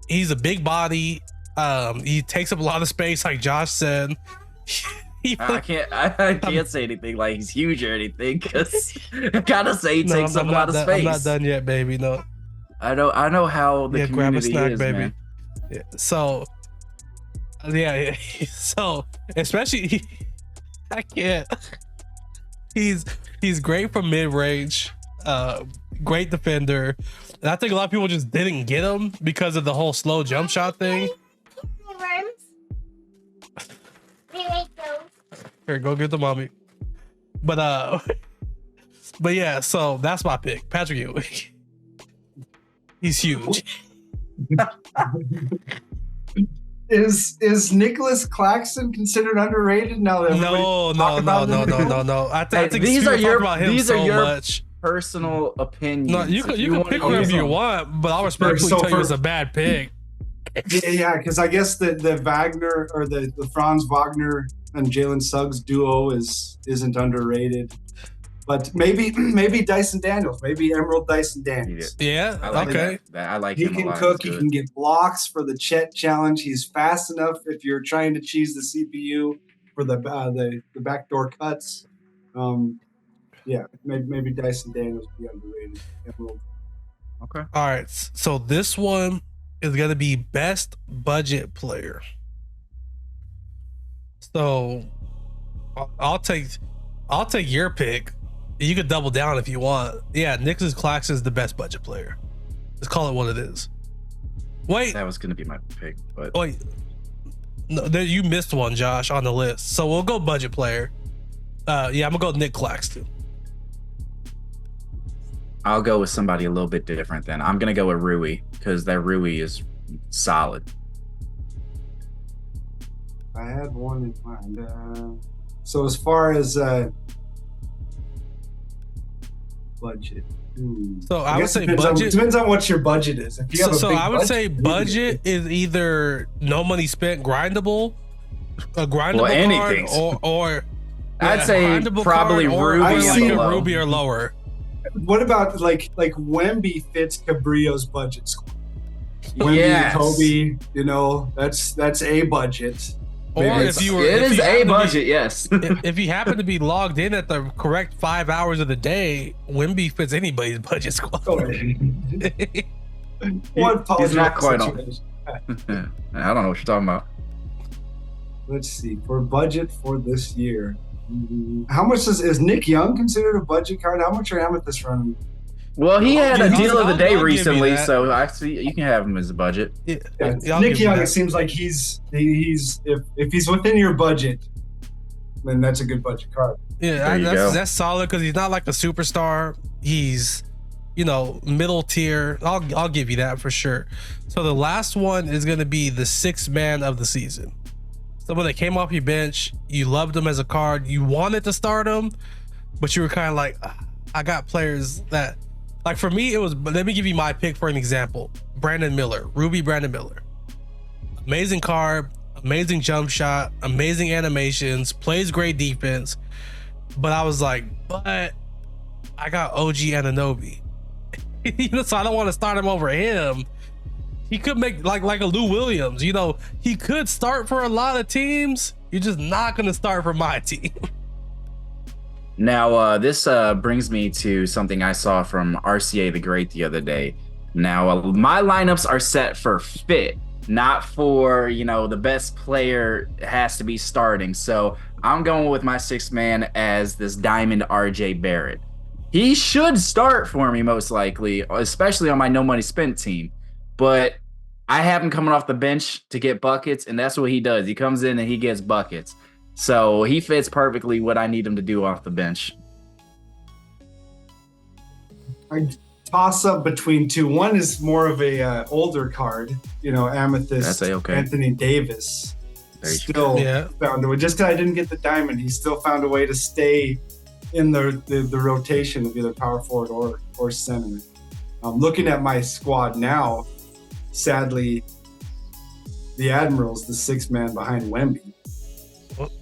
He's a big body. He takes up a lot of space, like Josh said. I can't say anything like he's huge or anything because I gotta say he takes up a lot of space. I'm not done yet, baby. No. I know how the community grab a snack, is, baby. man. Yeah. So, yeah. So, especially, I can't. He's great from mid range. Great defender. And I think a lot of people just didn't get him because of the whole slow jump shot thing. Here, go get the mommy. But yeah, so that's my pick. Patrick Ewing. He's huge. Is Nicholas Claxton considered underrated now that No. I think these are your much. Personal opinions. No, you can pick whatever you want, but I'll respectfully tell you it's a bad pick. Yeah, because I guess the Wagner or the Franz Wagner and Jalen Suggs duo isn't underrated. But maybe Dyson Daniels, maybe Emerald Dyson Daniels. Yeah, okay. I like he him a can lot. cook. He can get blocks for the Chet challenge. He's fast enough if you're trying to cheese the CPU for the backdoor cuts. Yeah, maybe Dyson Daniels would be underrated. Emerald. Okay. All right. So this one is gonna be best budget player. So I'll take your pick. You could double down if you want. Yeah, Nicholas Claxton is the best budget player. Let's call it what it is. Wait. That was gonna be my pick, but wait. No, you missed one, Josh, on the list. So we'll go budget player. Yeah, I'm gonna go Nick Claxton. I'll go with somebody a little bit different then. I'm gonna go with Rui because that Rui is solid. I had one in mind. So as far as budget, so I would say budget depends on what your budget is. If you have I would say budget is either no money spent, grindable, a grindable card, or I'd say probably Ruby or lower. What about like Wemby fits Cabrillo's budget score? Wemby, yes. Kobe, that's a budget. Or if you were, it is a budget, yes. if you happen to be logged in at the correct 5 hours of the day, Wemby fits anybody's budget score. He's not quite on. I don't know what you're talking about. Let's see. For budget for this year, how much is Nick Young considered a budget card? How much are Amethyst running? Well, he had a deal of the day recently, so actually you can have him as a budget. Yeah, Nick Young, it seems like he's if he's within your budget, then that's a good budget card. Yeah, that's solid because he's not like a superstar. He's middle tier. I'll give you that for sure. So the last one is going to be the sixth man of the season. Someone that came off your bench, you loved him as a card, you wanted to start him, but you were kind of like, I got players that, like for me, it was, let me give you my pick for an example. Brandon Miller, Ruby Brandon Miller. Amazing card, amazing jump shot, amazing animations, plays great defense. But I was like, but I got OG Anunoby. So I don't want to start him over him. He could make like a Lou Williams, he could start for a lot of teams. You're just not going to start for my team. Now, this brings me to something I saw from RCA the Great the other day. Now, my lineups are set for fit, not for, the best player has to be starting. So I'm going with my sixth man as this Diamond RJ Barrett. He should start for me most likely, especially on my no money spent team. But I have him coming off the bench to get buckets, and that's what he does. He comes in and he gets buckets. So he fits perfectly what I need him to do off the bench. I toss up between two. One is more of a older card, Amethyst. That's okay. Anthony Davis still found a way. Just because I didn't get the diamond, he still found a way to stay in the rotation of either power forward or center. Looking at my squad now, sadly, the Admirals, the sixth man behind Wemby.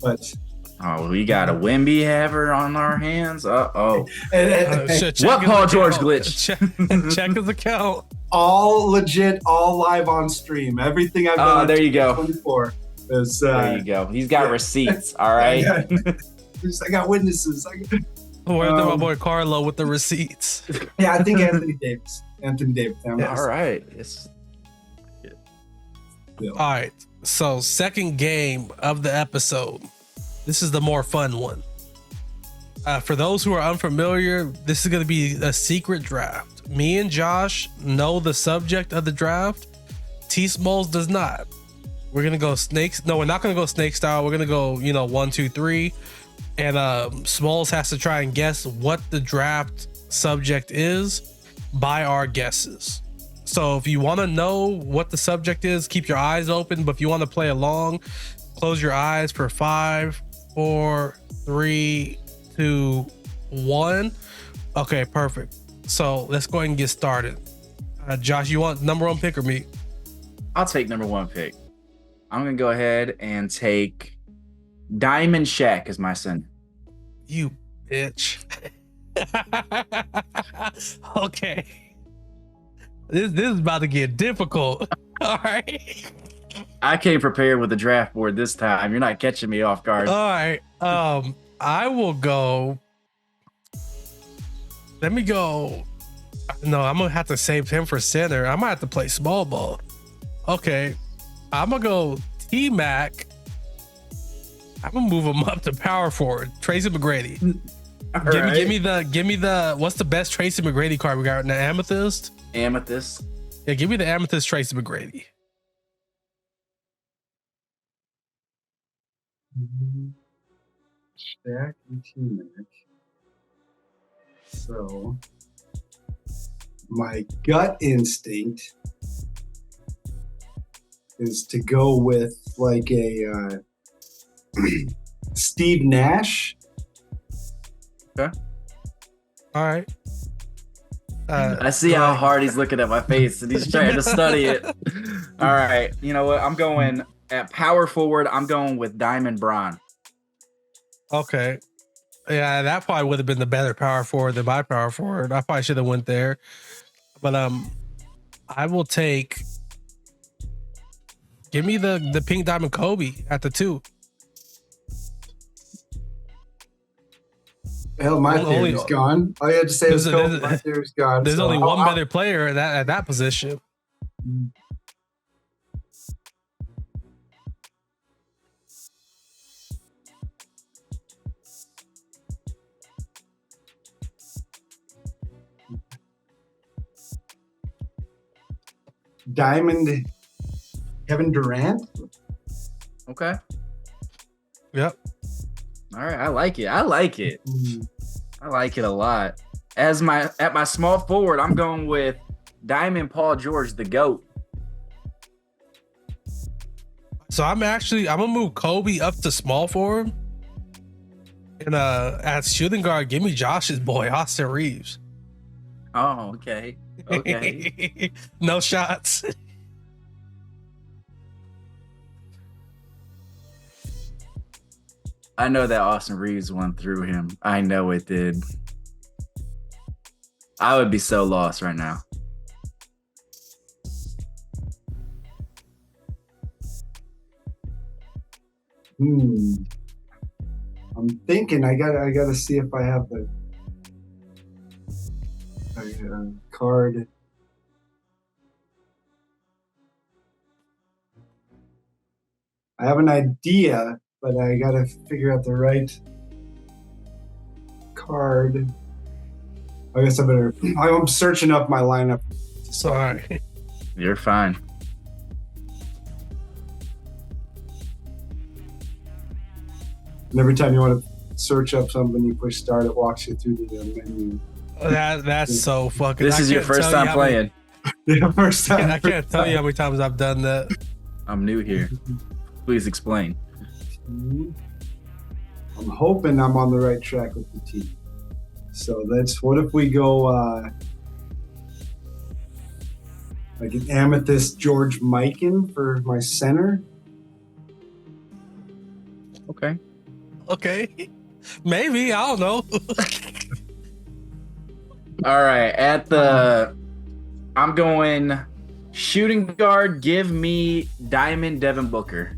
But Oh, we got a Wemby haver on our hands. Uh-oh. Check What his Paul George account. glitch? Check his account. all legit, all live on stream. Everything I've done. There you go. 24 is. There you go. He's got receipts. All right. I got witnesses. Where's my boy Carlo with the receipts? Yeah, I think Anthony Davis. All right. All right. So, second game of the episode. This is the more fun one. For those who are unfamiliar, this is going to be a secret draft. Me and Josh know the subject of the draft. TSmolz does not. We're going to go snakes. No, we're not going to go snake style. We're going to go, 1, 2, 3. And Smalls has to try and guess what the draft subject is by our guesses. So if you want to know what the subject is, keep your eyes open. But if you want to play along, close your eyes for 5, 4, 3, 2, 1. Okay, perfect. So let's go ahead and get started. Josh, you want number 1 pick or me? I'll take number 1 pick. I'm going to go ahead and take Diamond Shack as my son. You bitch. Okay. This is about to get difficult. All right. I came prepared with the draft board this time. You're not catching me off guard. All right. I will go. Let me go. No, I'm gonna have to save him for center. I might have to play small ball. Okay. I'm gonna go T-Mac. I'm gonna move him up to power forward. Tracy McGrady. Give me the what's the best Tracy McGrady card we got right now? Amethyst? Amethyst. Yeah, give me the Amethyst Tracy McGrady. Stack and T-Mac. So my gut instinct is to go with like a Steve Nash. Okay. All right. I see how hard he's looking at my face and he's trying to study it. All right. You know what? I'm going at power forward. I'm going with Diamond Braun. Okay. Yeah, that probably would have been the better power forward than my power forward. I probably should have went there. But I will take. Give me the pink diamond Kobe at the 2. Hell, my theory's gone. All you had to say is Kobe. My theory's gone. There's only one better player at that position. Diamond Kevin Durant. Okay. Yep. All right. I like it. I like it a lot. At my small forward, I'm going with Diamond Paul George, the GOAT. So I'm gonna move Kobe up to small forward. And at shooting guard, give me Josh's boy, Austin Reeves. Oh, okay. Okay. No shots. I know that Austin Reeves went through him. I know it did. I would be so lost right now. I'm thinking I gotta see if I have the card. I have an idea, but I gotta figure out the right card. I guess I'm searching up my lineup. Sorry. You're fine. And every time you want to search up something, you push start, it walks you through the menu. That's so fucking. This is your first time playing. Yeah, first time. I can't tell you how many times I've done that. I'm new here. Please explain. I'm hoping I'm on the right track with the team. So what if we go like an amethyst George Mikan for my center. Okay. Okay. Maybe. I don't know. All right. I'm going shooting guard. Give me Diamond Devin Booker.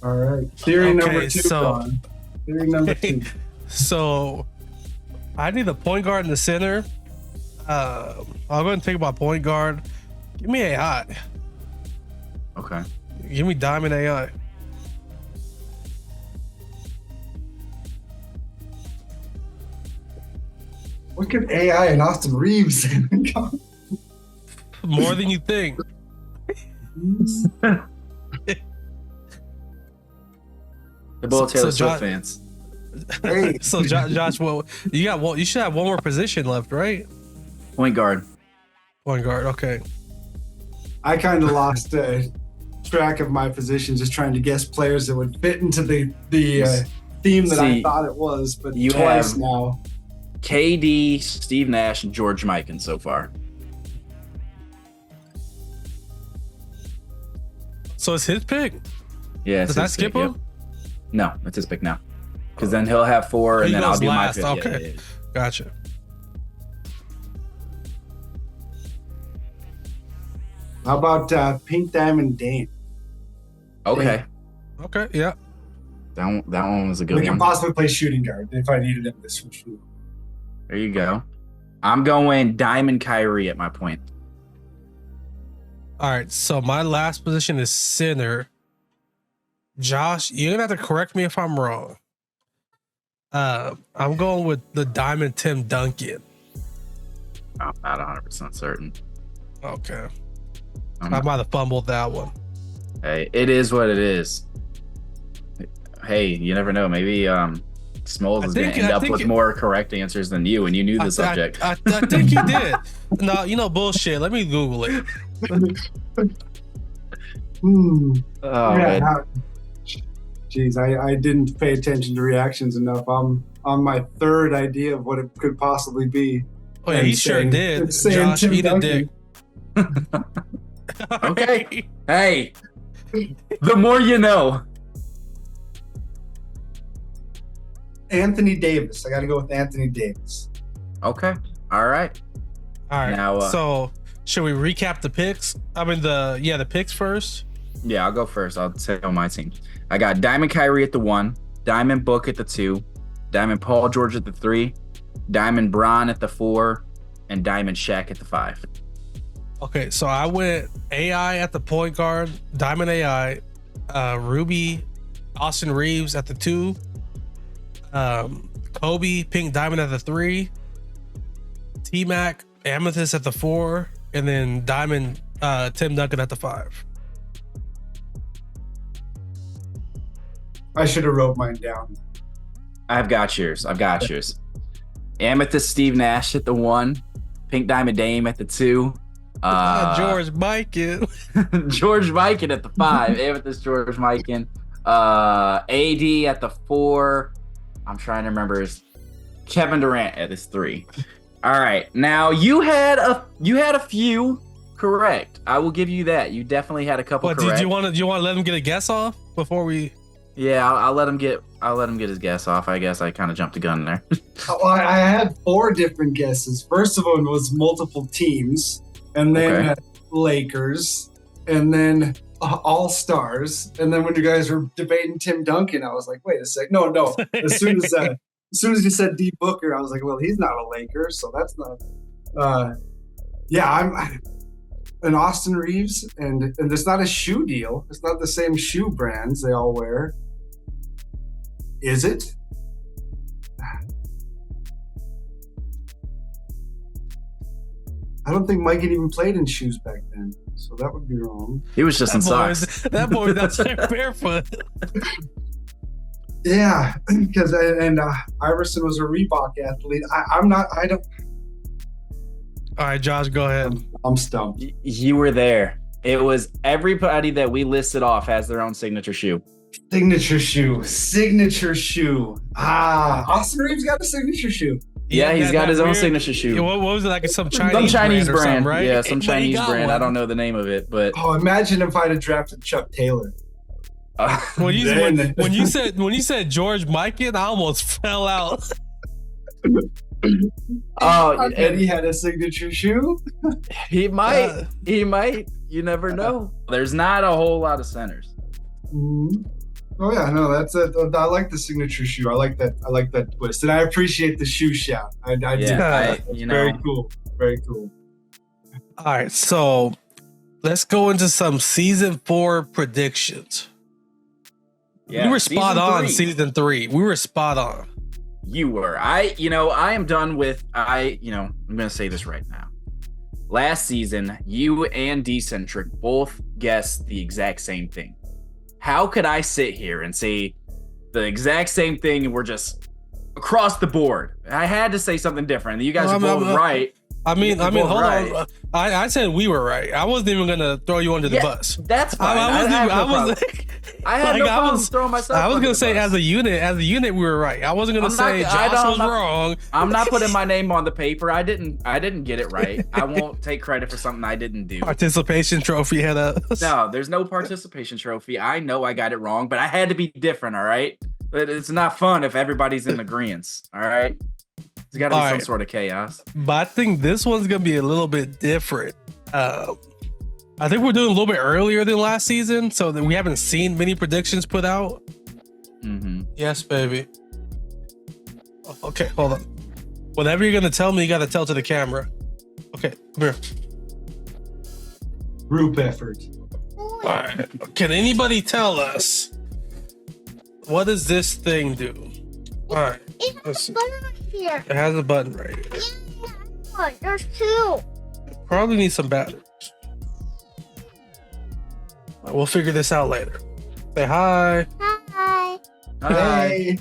All right. Theory number Okay, 2. so- Gone. Theory number 2. So I need a point guard in the center. I'll go ahead and take my point guard. Give me AI. Okay. Give me Diamond AI. Look at AI and Austin Reeves. More than you think. The Bull So- Taylor so Swift John- fans. Hey, So Josh, well, you got one. You should have one more position left, right? Point guard. Point guard. Okay. I kind of lost track of my position, just trying to guess players that would fit into the theme that I See, thought it was, but you twice have- now. KD, Steve Nash, and George Mikan so far. So it's his pick. Yeah. Does that skip him? No, it's his pick now. Because then he'll have 4, and He then I'll goes do last, my pick. Yeah, okay. yeah, yeah. Gotcha. How about Pink Diamond Dame? Okay. Okay. Yeah. That one was a We good can one. possibly play shooting guard if I needed him this week. There you go. I'm going Diamond Kyrie at my point. All right. So my last position is center. Josh, you're gonna have to correct me if I'm wrong. I'm going with the Diamond Tim Duncan. I'm not 100% certain. Okay. I'm- I might have fumbled that one. Hey, it is what it is. Hey, you never know. Maybe Smolz is going to end up with more correct answers than you, and you knew the subject. I think he did. No, bullshit. Let me Google it. Oh, Yeah, man. Jeez, I didn't pay attention to reactions enough. I'm on my third idea of what it could possibly be. Oh yeah, And he sure saying- did. and saying Josh, Tim eat a Duncan. dick. Okay. Hey, the more you know. Anthony Davis. I got to go with Anthony Davis. Okay. All right. All right. Now, So should we recap the picks? I mean the picks first. Yeah, I'll go first. I'll say on my team. I got Diamond Kyrie at the 1, Diamond Book at the 2, Diamond Paul George at the 3, Diamond Bron at the 4, and Diamond Shaq at the 5. Okay, so I went AI at the point guard, Diamond AI, Ruby, Austin Reeves at the 2, Kobe, Pink Diamond at the 3, T Mac, Amethyst at the 4, and then Diamond Tim Duncan at the 5. I should have wrote mine down. I've got yours. Amethyst Steve Nash at the 1, Pink Diamond Dame at the 2, George Mikan. George Mikan at the 5, Amethyst George Mikan, AD at the 4. I'm trying to remember his Kevin Durant at his 3. All right, now you had a few correct. I will give you that. You definitely had a couple But correct. do you want to let him get a guess off before we? Yeah, I'll let him get his guess off. I guess I kind of jumped the gun there. Oh, I had 4 different guesses. First of them was multiple teams, and then Okay. Lakers, and then All Stars, and then when you guys were debating Tim Duncan, I was like, wait a sec, no. As soon as you said D Booker, I was like, well, he's not a Laker, so that's not. I'm an Austin Reeves, and it's not a shoe deal. It's not the same shoe brands they all wear. Is it? I don't think Mike had even played in shoes back then, so that would be wrong. He was just in socks. That boy was out barefoot. Yeah, because Iverson was a Reebok athlete. I don't. All right, Josh, go ahead. I'm stumped. You were there. It was everybody that we listed off has their own signature shoe. Signature shoe. Austin Reeves got a signature shoe. Yeah, he's got that his own weird- signature shoe. What was it, like some Chinese Chinese brand, or brand, something, right? yeah, some But he Chinese got brand. I one. don't know the name of it, but Oh, imagine if I'd have drafted Chuck Taylor. When you Then- when you said George Mikan, I almost fell out. oh, And he had a signature shoe. he might. You never know. There's not a whole lot of centers. Mhm. Oh yeah, no, that's it. I like the signature shoe. I like that twist, and I appreciate the shoe shout. I do. Yeah, That's very cool. Very cool. All right, so let's go into some season 4 predictions. Yeah, we were spot season on 3. season 3. We were spot on. You were. I am done with. I'm gonna say this right now. Last season, you and Decentric both guessed the exact same thing. How could I sit here and say the exact same thing and we're just across the board? I had to say something different. You guys are both right. I mean, both hold right. on. I said we were right. I wasn't even gonna throw you under the bus. That's fine. I had no problem throwing myself. I was under gonna the say bus. as a unit we were right. I wasn't gonna I'm say not- Josh was I'm not- wrong. I'm not putting my name on the paper. I didn't get it right. I won't take credit for something I didn't do. Participation trophy had us. No, there's no participation trophy. I know I got it wrong, but I had to be different, all right? But it's not fun if everybody's in agreement, all right? There's got to be All some right. sort of chaos. But I think this one's gonna be a little bit different. I think we're doing a little bit earlier than last season, so that we haven't seen many predictions put out. Mm-hmm. Yes, baby. Okay, hold on. Whatever you're gonna tell me, you gotta tell to the camera. Okay, come here. Group effort. All right. Can anybody tell us what does this thing do? All right. It Let's has see. a button right here. It has a button right here. Yeah, there's two. Probably need some batteries. We'll figure this out later. Say hi. Hi. Hey.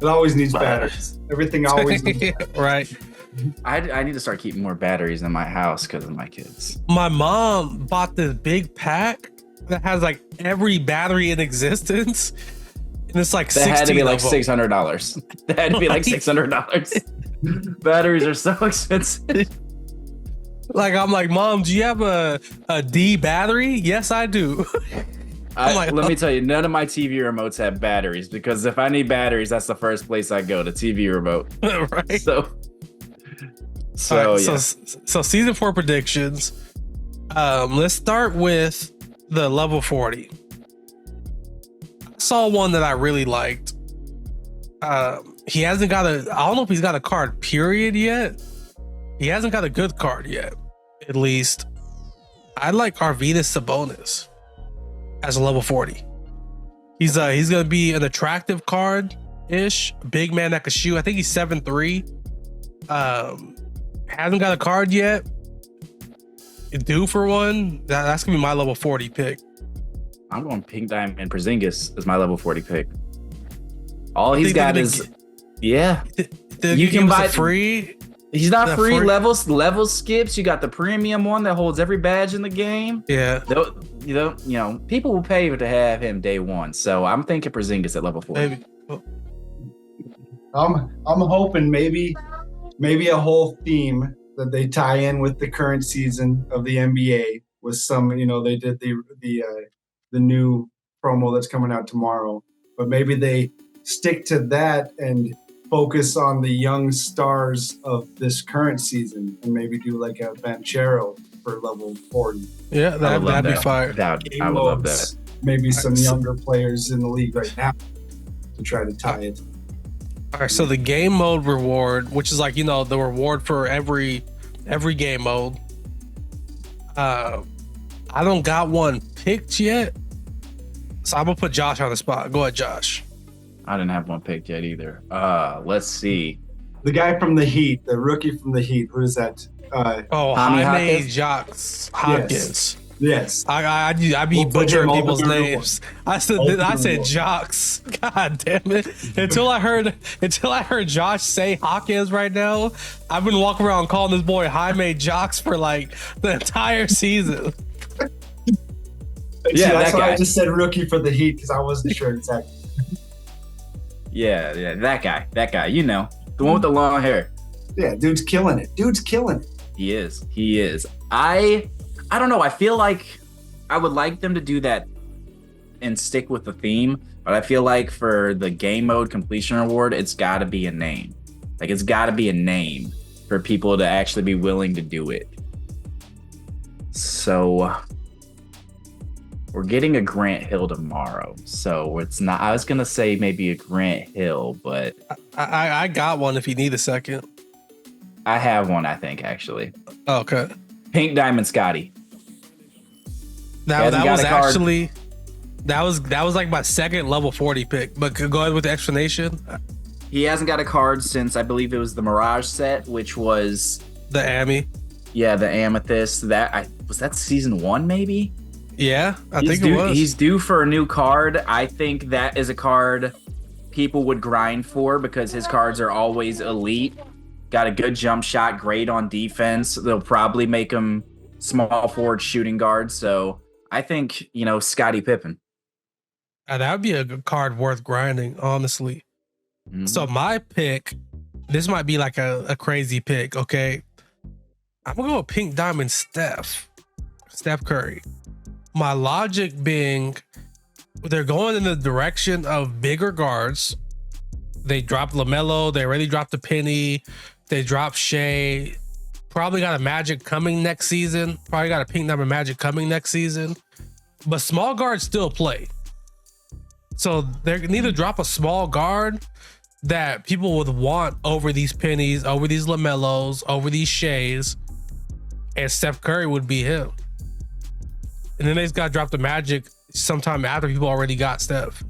It always needs batteries. Everything always needs batteries. Right. I need to start keeping more batteries in my house because of my kids. My mom bought this big pack that has like every battery in existence. And it's like That 16 had to be like of them. $600. That had to be like $600. Batteries are so expensive. Like, I'm like, Mom, do you have a D battery? Yes, I do. Let me tell you, none of my TV remotes have batteries because if I need batteries, that's the first place I go, to TV remote. Right. So All right, yeah. so season 4 predictions. Let's start with the level 40. I saw one that I really liked. He hasn't got I don't know if he's got a card period yet. He hasn't got a good card yet, at least. I like Arvydas Sabonis as a level 40. He's gonna be an attractive card ish, big man that can shoot. I think he's 7'3". Hasn't got a card yet. Due for one. That's gonna be my level 40 pick. I'm going Pink Diamond Porzingis as my level 40 pick. All he's think they're got gonna is yeah. You You can can buy buy- free. He's not The free. free- Level skips. You got the premium one that holds every badge in the game. Yeah. People will pay to have him day one. So I'm thinking Porzingis at level 40. Maybe. I'm hoping maybe a whole theme that they tie in with the current season of the NBA with some, they did the new promo that's coming out tomorrow, but maybe they stick to that and focus on the young stars of this current season and maybe do like a Banchero for level 40. Yeah, that'd be fire. I would love that. Maybe some younger players in the league right now to try to tie it. All right, so the game mode reward, which is like the reward for every game mode. I don't got one picked yet, so I'm gonna put Josh on the spot. Go ahead, Josh. I didn't have one picked yet either. Let's see. The guy from the Heat, the rookie from the Heat, who is that? Tommy Jaime Hawkins? Jacques Hopkins. Yes. I be We'll put butchering him all people's number names. I All said number Jocks. God damn it! Until I heard Josh say Hawkins right now, I've been walking around calling this boy Jaime Jocks for like the entire season. Yeah, that's that why guy. I just said rookie for the Heat because I wasn't sure exactly. Yeah, that guy. You know, the one with the long hair. Yeah, dude's killing it. He is. I don't know. I feel like I would like them to do that and stick with the theme, but I feel like for the game mode completion award, it's got to be a name. Like, it's got to be a name for people to actually be willing to do it. So we're getting a Grant Hill tomorrow. So it's not, I was going to say maybe a Grant Hill, but I got one if you need a second. I have one, I think, actually. Okay. Pink Diamond Scotty. That hasn't got was a card. actually that was like my second level 40 pick. But go ahead with the explanation. He hasn't got a card since I believe it was the Mirage set, which was The Ami. the Amethyst. Was that season 1, maybe? Yeah, I He's think due, it was. He's due for a new card. I think that is a card people would grind for because his cards are always elite. Got a good jump shot, great on defense. They'll probably make him small forward shooting guard. So I think, Scottie Pippen. That would be a good card worth grinding, honestly. Mhm. So my pick, this might be like a crazy pick, okay? I'm gonna go with Pink Diamond Steph Curry. My logic being they're going in the direction of bigger guards. They dropped LaMelo, they already dropped the Penny, they dropped Shea. Probably got a Magic coming next season. Probably got a Pink Diamond Magic coming next season. But small guards still play. So they need to drop a small guard that people would want over these Pennies, over these LaMelos, over these Sheas, and Steph Curry would be him. And then they just got to drop the Magic sometime after people already got Steph.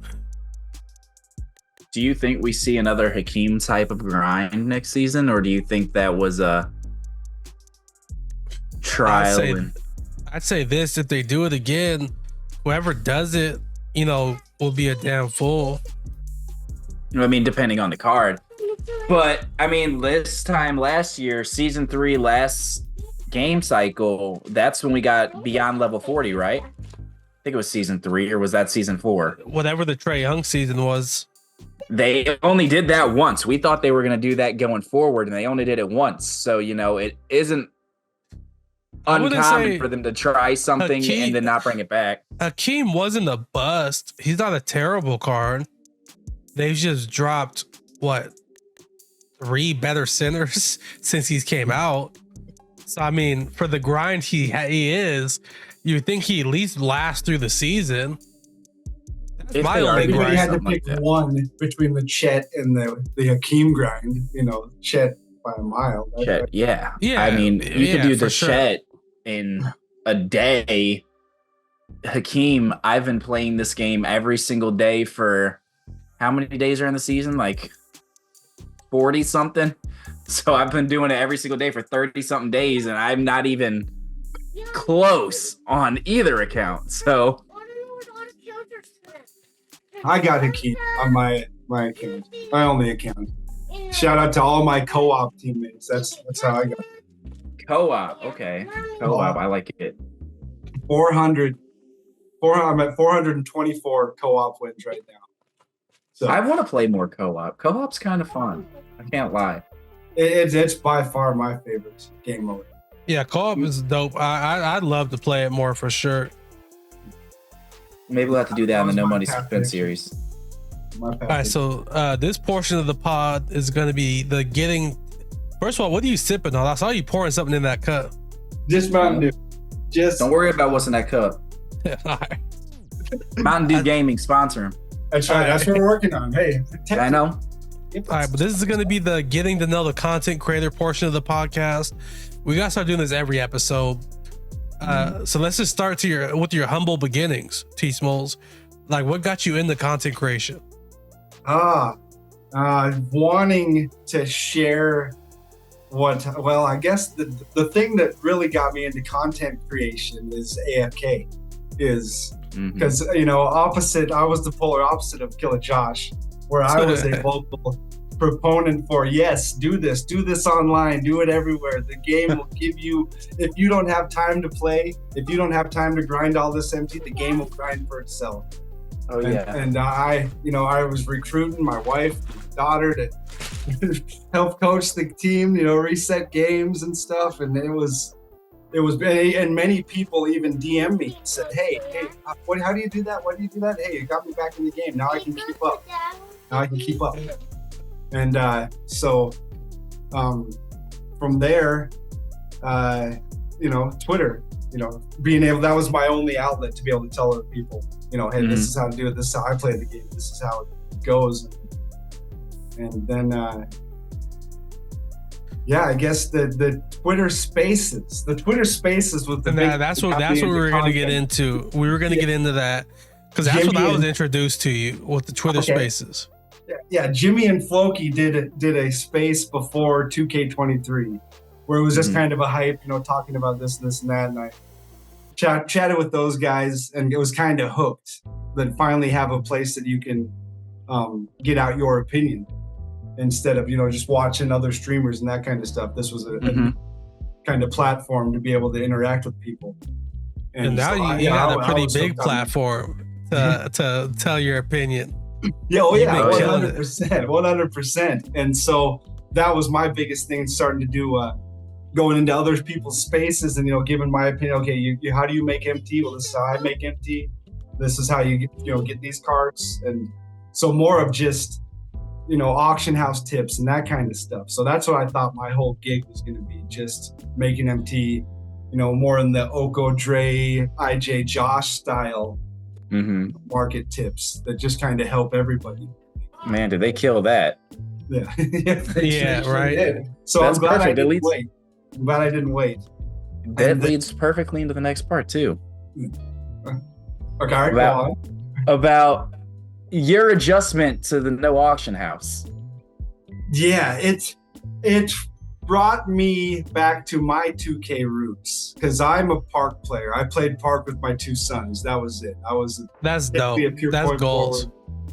Do you think we see another Hakeem type of grind next season, or do you think that was a trial? I'd say this: if they do it again, whoever does it, will be a damn fool. I mean, depending on the card. But I mean, this time last year, season 3, last game cycle, that's when we got beyond level 40, right? I think it was season 3, or was that season 4? Whatever the Trae Young season was. They only did that once. We thought they were going to do that going forward, and they only did it once. So, it isn't uncommon for them to try something and then not bring it back. Hakeem wasn't a bust. He's not a terrible card. They've just dropped, 3 better centers since he's came out. So, I mean, for the grind he is, you would think he at least lasts through the season. If My they only argue Everybody grind. had to something like pick that. one between the Chet and the Hakeem grind. Chet by a mile. Chet, yeah. Yeah, I mean, you yeah, could do for the sure. Chet in a day. Hakeem, I've been playing this game every single day for how many days are in the season? Like 40 something. So I've been doing it every single day for 30 something days, and I'm not even close on either account. So I got Hakeem on my account, my only account. Shout out to all my co-op teammates. That's how I got it. co-op, okay. Co-op, I like it. 400. I'm at 424 co-op wins right now. So I want to play more co-op. Co-op's kind of fun. I can't lie. it's by far my favorite game mode. Yeah, co-op is dope. I'd love to play it more for sure. Maybe we'll have to do that in the That was No my Money path Suspense pick. series. My All right, so this portion of the pod is going to be the getting. First of all, what are you sipping on? I saw you pouring something in that cup. just Mountain Dew. Just Don't worry about what's in that cup. All right. Mountain Dew Gaming, sponsor him. that's right. That's what we're working on. Hey, I know. All right, but this is going to be the getting to know the content creator portion of the podcast. We got to start doing this every episode. So let's just start with your humble beginnings, TSmolz. Like, what got you into content creation? Wanting to share I guess the thing that really got me into content creation is AFK, is Mhm. because I was the polar opposite of Killer Josh, where I was a vocal proponent for, yes, do this online, do it everywhere. The game will give you, if you don't have time to play, if you don't have time to grind all this empty, the game will grind for itself. Oh yeah. And I was recruiting my wife, daughter to help coach the team, reset games and stuff. And it was, and many people even DM me and said, hey, how do you do that? Why do you do that? Hey, you got me back in the game. Now I can keep up. And so from there, Twitter, being able, that was my only outlet to be able to tell other people, hey, this is how to do it. This is how I play the game. This is how it goes. And then, I guess the Twitter Spaces. The Twitter Spaces was the that's what we were going to get into. We were going to get into that because that's what I was introduced to you with the Twitter Spaces. Yeah, Jimmy and Floki did a space before 2K23, where it was just kind of a hype, talking about this and that, and I chatted with those guys, and it was kind of hooked. That finally have a place that you can get out your opinion instead of just watching other streamers and that kind of stuff. This was a kind of platform to be able to interact with people. And now so you got a pretty big platform to tell your opinion. Yeah, 100%. And so that was my biggest thing, starting to do going into other people's spaces and giving my opinion. Okay, how do you make MT? Well, this is how I make MT. This is how you get these cards, and so more of just auction house tips and that kind of stuff. So that's what I thought my whole gig was going to be, just making MT, more in the Oko, Dre, IJ, Josh style. Market tips that just kind of help everybody. Man, did they kill that? Yeah, right. Did. So that's I'm glad perfect. I didn't wait. I'm glad I didn't wait. That leads perfectly into the next part too. Okay, about your adjustment to the no auction house. Yeah, it brought me back to my 2K roots, because I'm a park player. I played park with my two sons. That was it. That's dope. That's goals.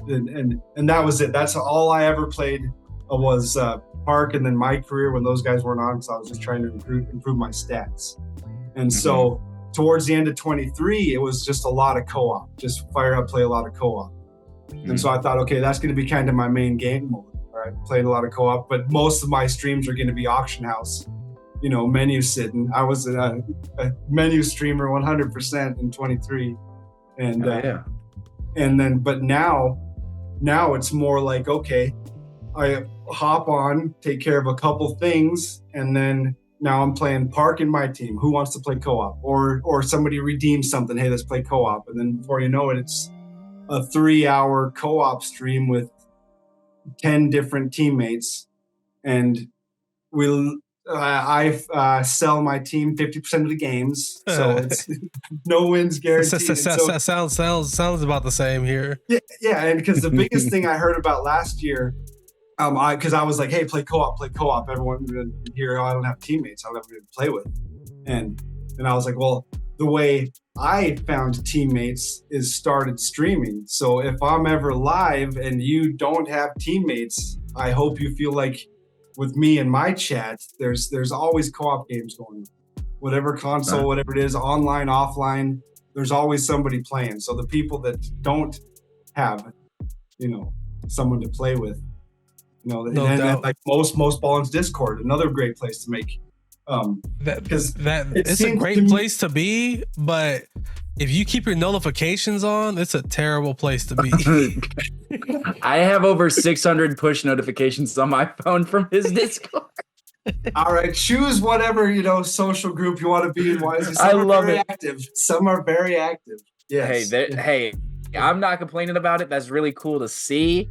And that was it. That's all I ever played was park, and then my career when those guys weren't on, because I was just trying to improve my stats. And so towards the end of 23, it was just a lot of co-op. Just fire up, play a lot of co-op. And so I thought, okay, that's going to be kind of my main game mode. Right, played a lot of co-op, but most of my streams are going to be auction house, menu sitting. I was a menu streamer 100% in 23, and and then, but now it's more like, okay, I hop on, take care of a couple things, and then now I'm playing park in my team. Who wants to play co-op? Or somebody redeems something. Hey, let's play co-op, and then before you know it, it's a 3-hour co-op stream with 10 different teammates, and I sell my team 50% of the games, so it's no wins guaranteed. Sounds about the same here. Yeah, and because the biggest thing I heard about last year, because I was like, hey, play co-op. Everyone here, I don't have teammates, I don't have anybody to play with, and I was like, well, the way I found teammates is started streaming. So if I'm ever live and you don't have teammates, I hope you feel like with me and my chat, there's always co-op games going on. Whatever console, whatever it is, online, offline, there's always somebody playing. So the people that don't have, someone to play with, like most Ballins Discord, another great place to make. It's a great place to be, but if you keep your notifications on, it's a terrible place to be. I have over 600 push notifications on my phone from his Discord. All right, choose whatever social group you want to be in. I love it. Active. Some are very active. Yes. Hey, I'm not complaining about it. That's really cool to see.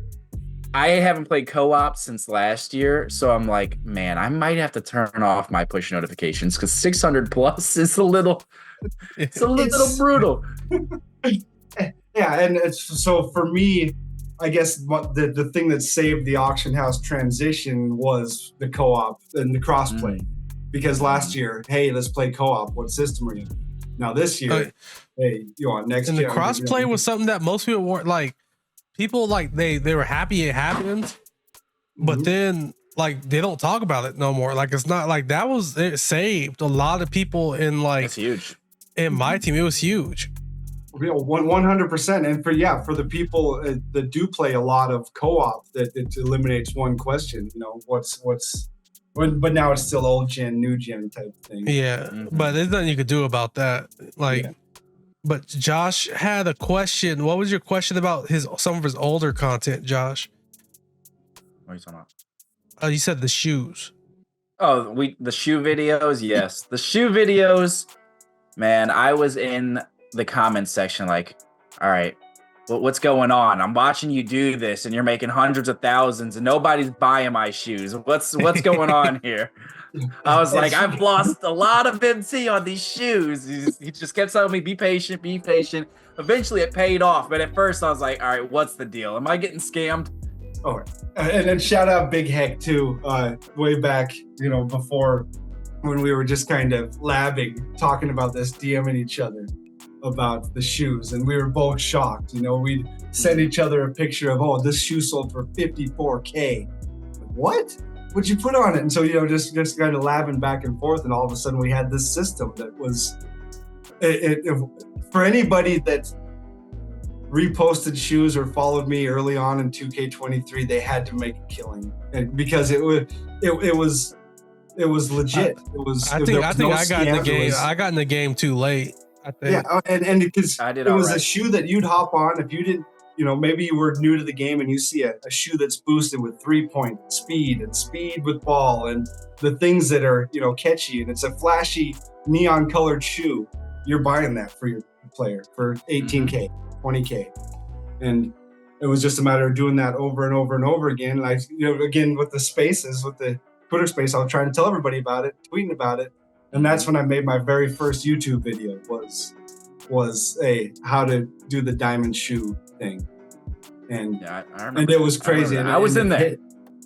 I haven't played co-op since last year, so I'm like, man, I might have to turn off my push notifications because 600 plus is a little brutal. Yeah, and so for me, I guess the thing that saved the auction house transition was the co-op and the crossplay. Because last year, hey, let's play co-op. What system are you in? Now this year, hey, you want next and year. And the crossplay was something that most people weren't like. People like they were happy it happened, but Mhm. then like they don't talk about it no more. Like it's not like it saved a lot of people in like That's huge. in my team. It was huge. 100%. And for the people that do play a lot of co-op, that it eliminates one question. But now it's still old gen, new gen type thing. Yeah, but there's nothing you could do about that. Like, Yeah. but Josh had a question. What was your question about some of his older content, Josh? What are you talking about? You said the shoes. Oh, the shoe videos. Yes, the shoe videos. Man, I was in the comments section like, all right, what's going on? I'm watching you do this and you're making hundreds of thousands and nobody's buying my shoes. What's going on here? I was like, I've lost a lot of MT on these shoes. He just kept telling me, be patient, be patient. Eventually it paid off. But at first I was like, all right, what's the deal? Am I getting scammed? Oh, and then shout out Big Heck too, way back, before, when we were just kind of labbing, talking about this, DMing each other about the shoes, and we were both shocked. We'd send each other a picture of, oh, this shoe sold for $54K. What? What'd you put on it? And so, just kind of labbing back and forth, and all of a sudden we had this system that was, for anybody that reposted shoes or followed me early on in 2K23, they had to make a killing, and because it was legit. I think I got in the game. I got in the game too late. I think. Yeah, and because it was right. a shoe that you'd hop on if you didn't. Maybe you were new to the game and you see a shoe that's boosted with 3-point speed and speed with ball and the things that are catchy, and it's a flashy neon colored shoe. You're buying that for your player for 18K, 20K, and it was just a matter of doing that over and over and over again. Like again with the spaces, with the Twitter space, I was trying to tell everybody about it, tweeting about it, and that's when I made my very first YouTube video. Was how to do the diamond shoe thing, and yeah, I remember. And it was crazy. I was in there.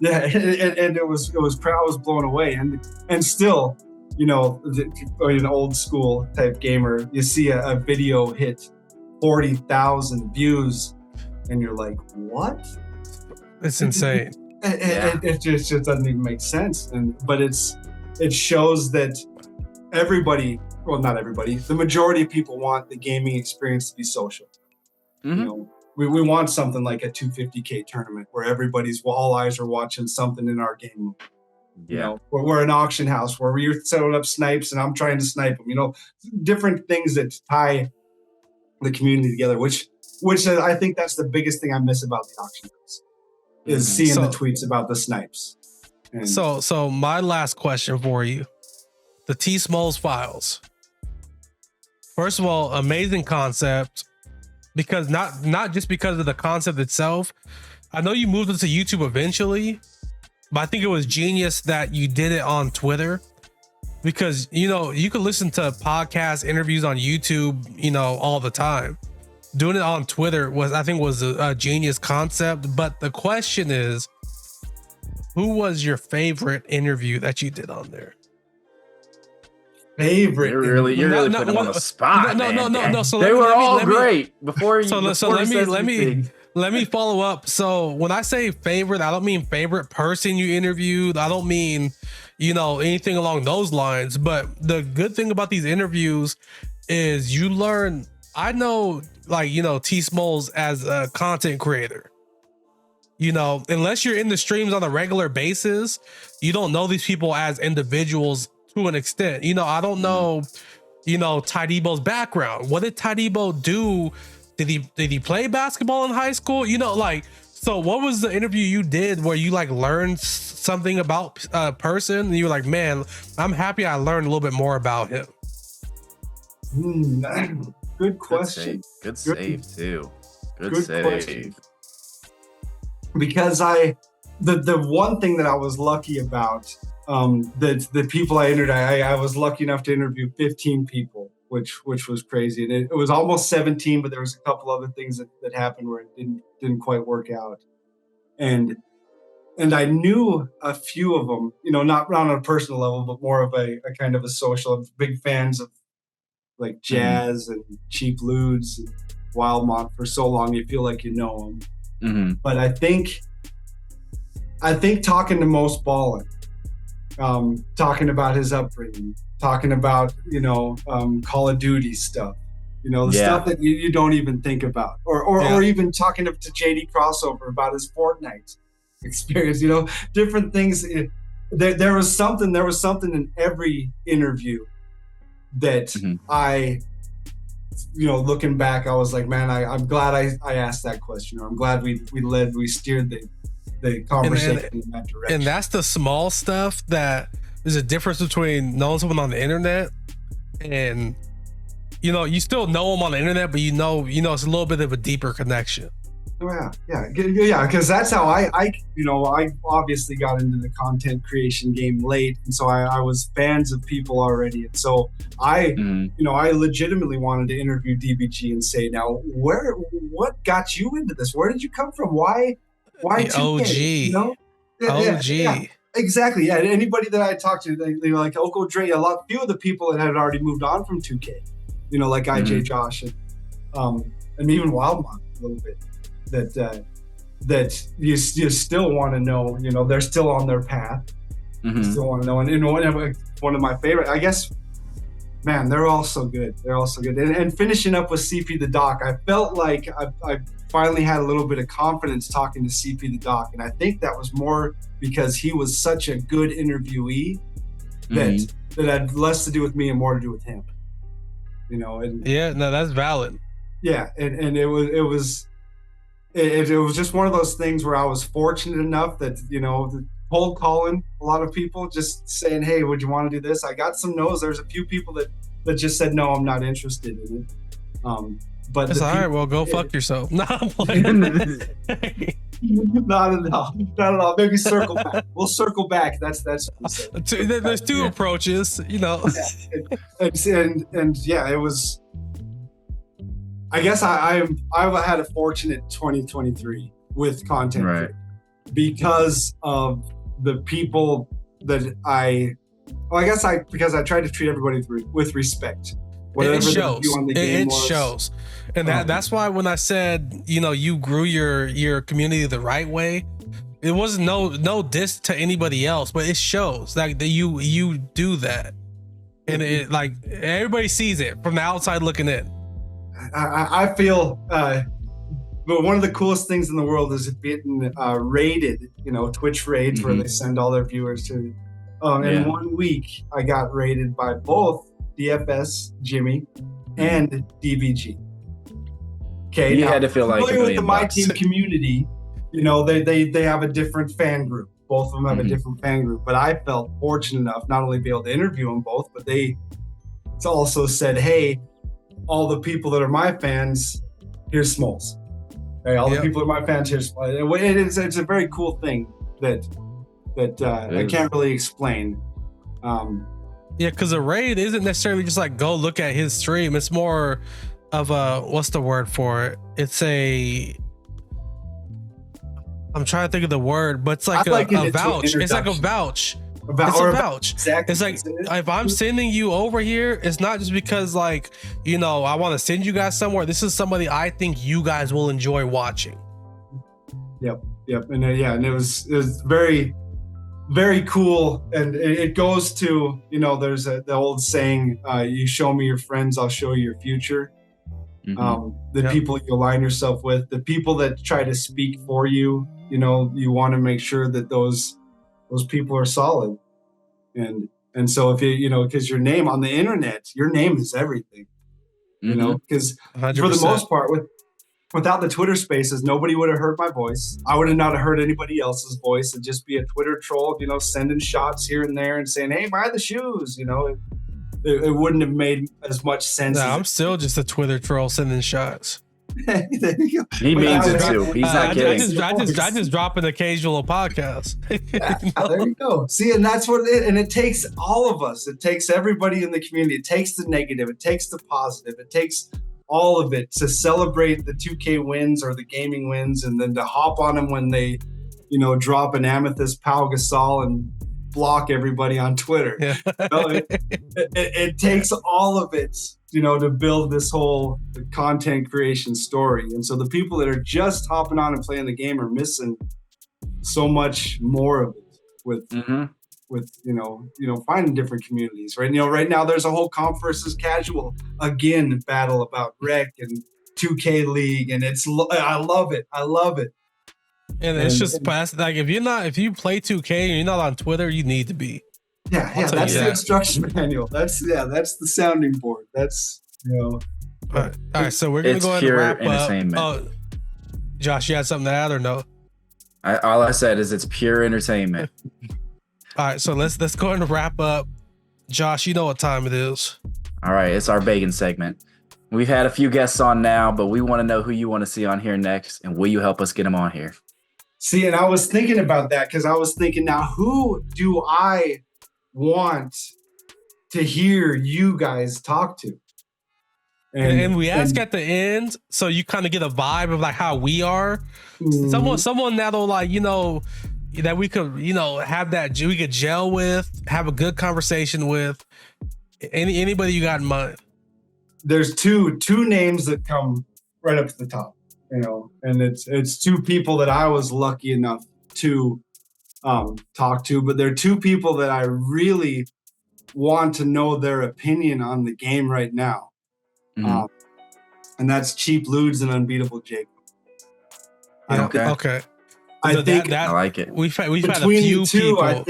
Yeah, and it was I was blown away, and still, an old school type gamer, you see a video hit 40,000 views, and you're like, what? It's insane. It just doesn't even make sense. But it shows that everybody, well, not everybody, the majority of people want the gaming experience to be social. Mm-hmm. We want something like a 250K tournament where all eyes are watching something in our game. Yeah. Where we're an auction house where you're setting up snipes and I'm trying to snipe them. Different things that tie the community together, which I think that's the biggest thing I miss about the auction house, is seeing the tweets about the snipes. And so my last question for you, the TSmolz files. First of all, amazing concept, because not just because of the concept itself. I know you moved it to YouTube eventually, but I think it was genius that you did it on Twitter, because you could listen to podcast interviews on YouTube all the time. Doing it on Twitter was a genius concept. But the question is, who was your favorite interview that you did on there? Favorite? You're really putting them on the spot. No. So they were all great before you. Let me follow up. So when I say favorite, I don't mean favorite person you interviewed. I don't mean anything along those lines. But the good thing about these interviews is you learn. I know, TSmolz as a content creator. Unless you're in the streams on a regular basis, you don't know these people as individuals to an extent. I don't know, Tydebo's background. What did Tydebo do? Did he play basketball in high school? So what was the interview you did where you learned something about a person and you were like, man, I'm happy I learned a little bit more about him? Good question. Good save too. Good save. Question. Because the one thing that I was lucky about, the people I interviewed, I was lucky enough to interview 15 people, which was crazy. And it was almost 17, but there was a couple other things that happened where it didn't quite work out. And I knew a few of them, not on a personal level, but more of a kind of a social. I'm big fans of Jazz and Cheap Ludes and Wildmont for so long, you feel like you know them. Mm-hmm. But I think I think talking to Most Ballin, talking about his upbringing, talking about, Call of Duty stuff, the stuff that you don't even think about, or even talking to JD Crossover about his Fortnite experience, different things. There was something in every interview that I, looking back, I was like, man, I'm glad I asked that question, or I'm glad we steered the conversation in that direction. And that's the small stuff that there's a difference between knowing someone on the internet and, you still know them on the internet, but it's a little bit of a deeper connection. Oh, yeah, because that's how I obviously got into the content creation game late, and so I was fans of people already, and so I legitimately wanted to interview DBG and say, now, what got you into this? Where did you come from? Why 2K? OG. OG. Yeah, exactly. Yeah, anybody that I talked to, they were like, Oko Dre, few of the people that had already moved on from 2K, like IJ Josh and even Wildmon a little bit. That you still want to know, they're still on their path. You still want to know. And one of my favorite, I guess, man, they're all so good. And finishing up with CP the Doc, I felt like I finally had a little bit of confidence talking to CP the Doc. And I think that was more because he was such a good interviewee that had less to do with me and more to do with him. And yeah, no, that's valid. Yeah, and it was just one of those things where I was fortunate enough that, cold calling a lot of people, just saying, hey, would you want to do this? I got some no's. There's a few people that just said, no, I'm not interested in it. But it's all right. Well, go fuck yourself. No, I'm playing. Not at all. Maybe circle back. We'll circle back. That's there's two approaches, Yeah. And yeah, it was. I guess I had a fortunate 2023 with content, right? Because of the people that because I tried to treat everybody with respect. It shows. And that's why when I said, you grew your community the right way, it wasn't no diss to anybody else, but it shows that you do that. And it, like, everybody sees it from the outside looking in. I feel, but one of the coolest things in the world is getting raided, Twitch raids where they send all their viewers to. In 1 week, I got raided by both DFS, Jimmy, and DVG. Okay, you had to feel like with the My Team community, they have a different fan group. Both of them have a different fan group. But I felt fortunate enough not only to be able to interview them both, but they also said, hey, all the people that are my fans, here's TSmolz. Hey, all the people that are my fans, here's TSmolz. It's a very cool thing that I can't really explain. Yeah, because a raid isn't necessarily just like go look at his stream. It's more of a, what's the word for it? I'm trying to think of the word, but it's like a vouch. It's like a vouch. It's a vouch. Exactly. It's like, if I'm sending you over here, it's not just because I want to send you guys somewhere. This is somebody I think you guys will enjoy watching. Yep. And and it was very, very cool. And it goes to, there's the old saying, you show me your friends, I'll show you your future. The people you align yourself with, the people that try to speak for you, you want to make sure that those people are solid. And so if because your name on the internet, your name is everything, because for the most part, without the Twitter spaces, nobody would have heard my voice. I would have not heard anybody else's voice. It'd just be a Twitter troll, sending shots here and there and saying, hey, buy the shoes, it wouldn't have made as much sense. No, I'm still just a Twitter troll sending shots. There you go. He means it too. He's not kidding. I just drop an occasional podcast. There you go. See, and that's what it takes all of us. It takes everybody in the community. It takes the negative. It takes the positive. It takes all of it to celebrate the 2K wins or the gaming wins, and then to hop on them when they, drop an Amethyst Pau Gasol and block everybody on Twitter. Yeah. It takes all of it, to build this whole content creation story. And so the people that are just hopping on and playing the game are missing so much more of it with Mm-hmm. finding different communities, right? Right now there's a whole comp versus casual again battle about rec and 2K League, and I love it. And it's just past, like if you play 2K and you're not on Twitter, you need to be. Yeah, tell that's you the that. instruction manual. That's the sounding board. That's All right, so we're gonna It's go ahead and pure wrap entertainment. up. Oh, Josh, you had something to add or no? All I said is it's pure entertainment. All right, so let's go ahead and wrap up. Josh, you know what time it is. All right, it's our bacon segment. We've had a few guests on now, but we want to know who you want to see on here next, and will you help us get them on here? See, and I was thinking about that because I was thinking, now who do I want to hear you guys talk to? And we ask at the end, so you kind of get a vibe of like how we are. Someone that'll that we could have that we could gel with, have a good conversation with. Anybody you got in mind? There's two names that come right up to the top, and it's two people that I was lucky enough to talk to, but they're two people that I really want to know their opinion on the game right now. Mhm. And that's Cheap Ludes and Unbeatable Jacob. Okay. I think that I like it. we've had a between few the two, people.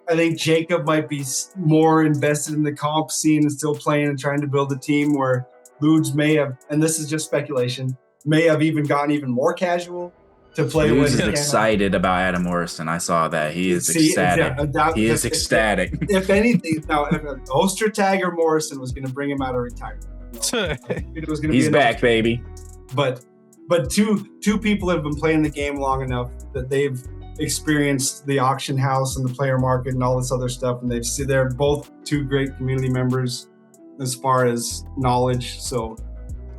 I think Jacob might be more invested in the comp scene and still playing and trying to build a team, where Ludes may have, and this is just speculation, may have even gotten even more casual to play Ludes with. is excited about Adam Morrison. I saw that. He is ecstatic. He is ecstatic. If anything, now if Ostertag or Morrison was going to bring him out of retirement, it was going to He's be back, baby. But two people have been playing the game long enough that they've experienced the auction house and the player market and all this other stuff, and they're both two great community members as far as knowledge. So All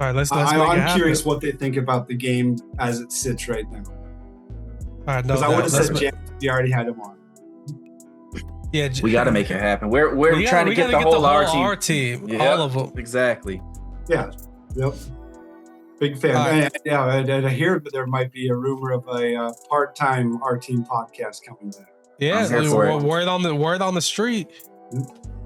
right, let's I'm curious what they think about the game as it sits right now. All right, Because I would have said Jeff, we already had him on. Yeah, We got to make it happen. We're trying to get the whole R team, Yep, all of them. Exactly. Yeah. Yep. Big fan. Right. And I hear that there might be a rumor of a part-time our team podcast coming back. Yeah, I'm here for it. word on the street.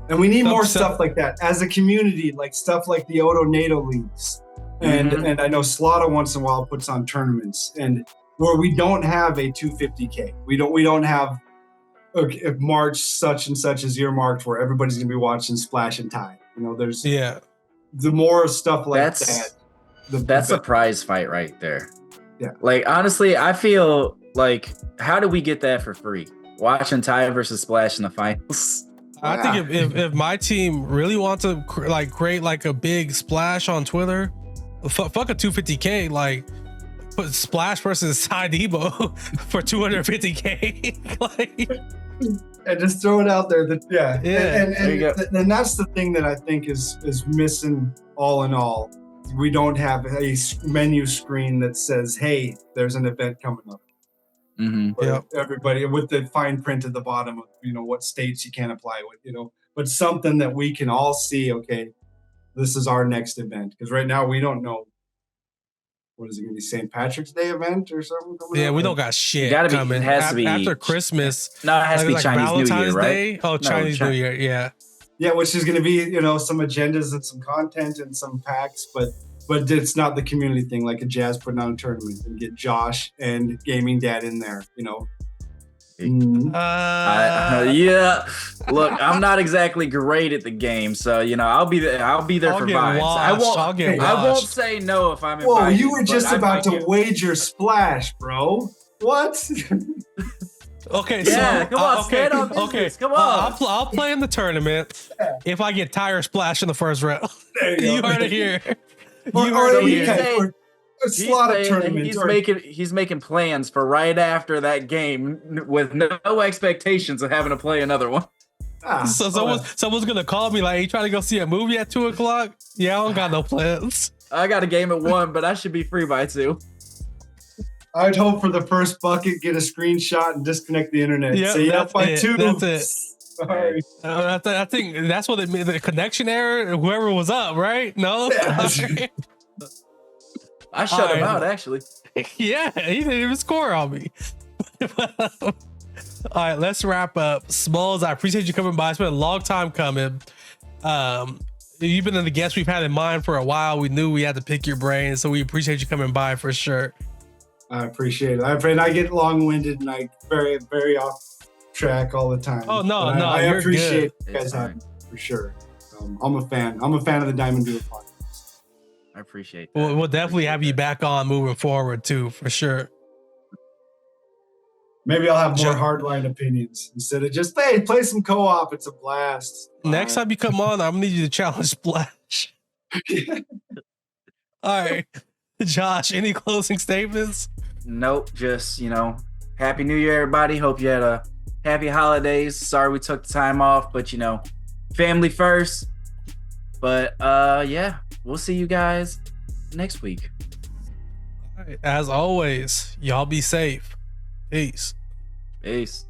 And we need more So- stuff like that as a community, like stuff like the Odo NATO leagues. And I know Slaughter once in a while puts on tournaments, and where we don't have a 250K. We don't have if March such and such is earmarked where everybody's gonna be watching Splash and Tide. There's the more stuff like that. That's a prize fight right there. Yeah. Like, honestly, I feel like, how do we get that for free? Watching Ty versus Splash in the finals. I think if my team really wants to create like a big splash on Twitter, fuck a 250K, like put Splash versus Side Debo for 250K. And just throw it out there. Yeah. And that's the thing that I think is missing all in all. We don't have a menu screen that says, hey, there's an event coming up. Mm-hmm. Everybody with the fine print at the bottom of, what states you can apply with, but something that we can all see, okay, this is our next event. Because right now we don't know. What is it going to be? St. Patrick's Day event or something? Yeah, we don't got shit coming. It has to be after Christmas. No, it has to be Chinese New Year, right? Day? Oh, Chinese New Year, yeah. Yeah, which is going to be, some agendas and some content and some packs, but it's not the community thing like a Jazz putting on a tournament and get Josh and Gaming Dad in there, Yeah. Look, I'm not exactly great at the game, so I'll be there. I'll be there for vibes. I won't say no if I'm invited. Whoa, you were just about to wager Splash, bro. What? Okay, yeah, so come on, okay, come on. I'll play in the tournament if I get Tire Splash in the first round. There You heard it here. He's making plans for right after that game with no expectations of having to play another one. So someone's gonna call me like, "You trying to go see a movie at 2:00?" Yeah, I don't got no plans. I got a game at 1, but I should be free by 2. I'd hope for the first bucket, get a screenshot, and disconnect the internet. Yeah, Say that's by it. 2. That's it. Sorry. I think that's what it meant. The connection error. Whoever was up, right? No. Yeah. Okay. I shut him out, actually. Yeah, he didn't even score on me. All right, let's wrap up. Smolz, I appreciate you coming by. It's been a long time coming. You've been the guest we've had in mind for a while. We knew we had to pick your brain, so we appreciate you coming by for sure. I appreciate it. I get long-winded and I very off track all the time. Oh no, But no, I you're appreciate good. you guys having me for sure. I'm a fan. I'm a fan of the Diamond Duo podcast. I appreciate that. We'll definitely have you back on moving forward too, for sure. Maybe I'll have more hardline opinions instead of just, hey, play some co-op. It's a blast. Next time you come on, I'm gonna need you to challenge Splash. All right, Josh, any closing statements? Nope, just, Happy New Year, everybody. Hope you had a happy holidays. Sorry we took the time off, but family first. But yeah, we'll see you guys next week. All right, as always, y'all be safe. Peace. Peace.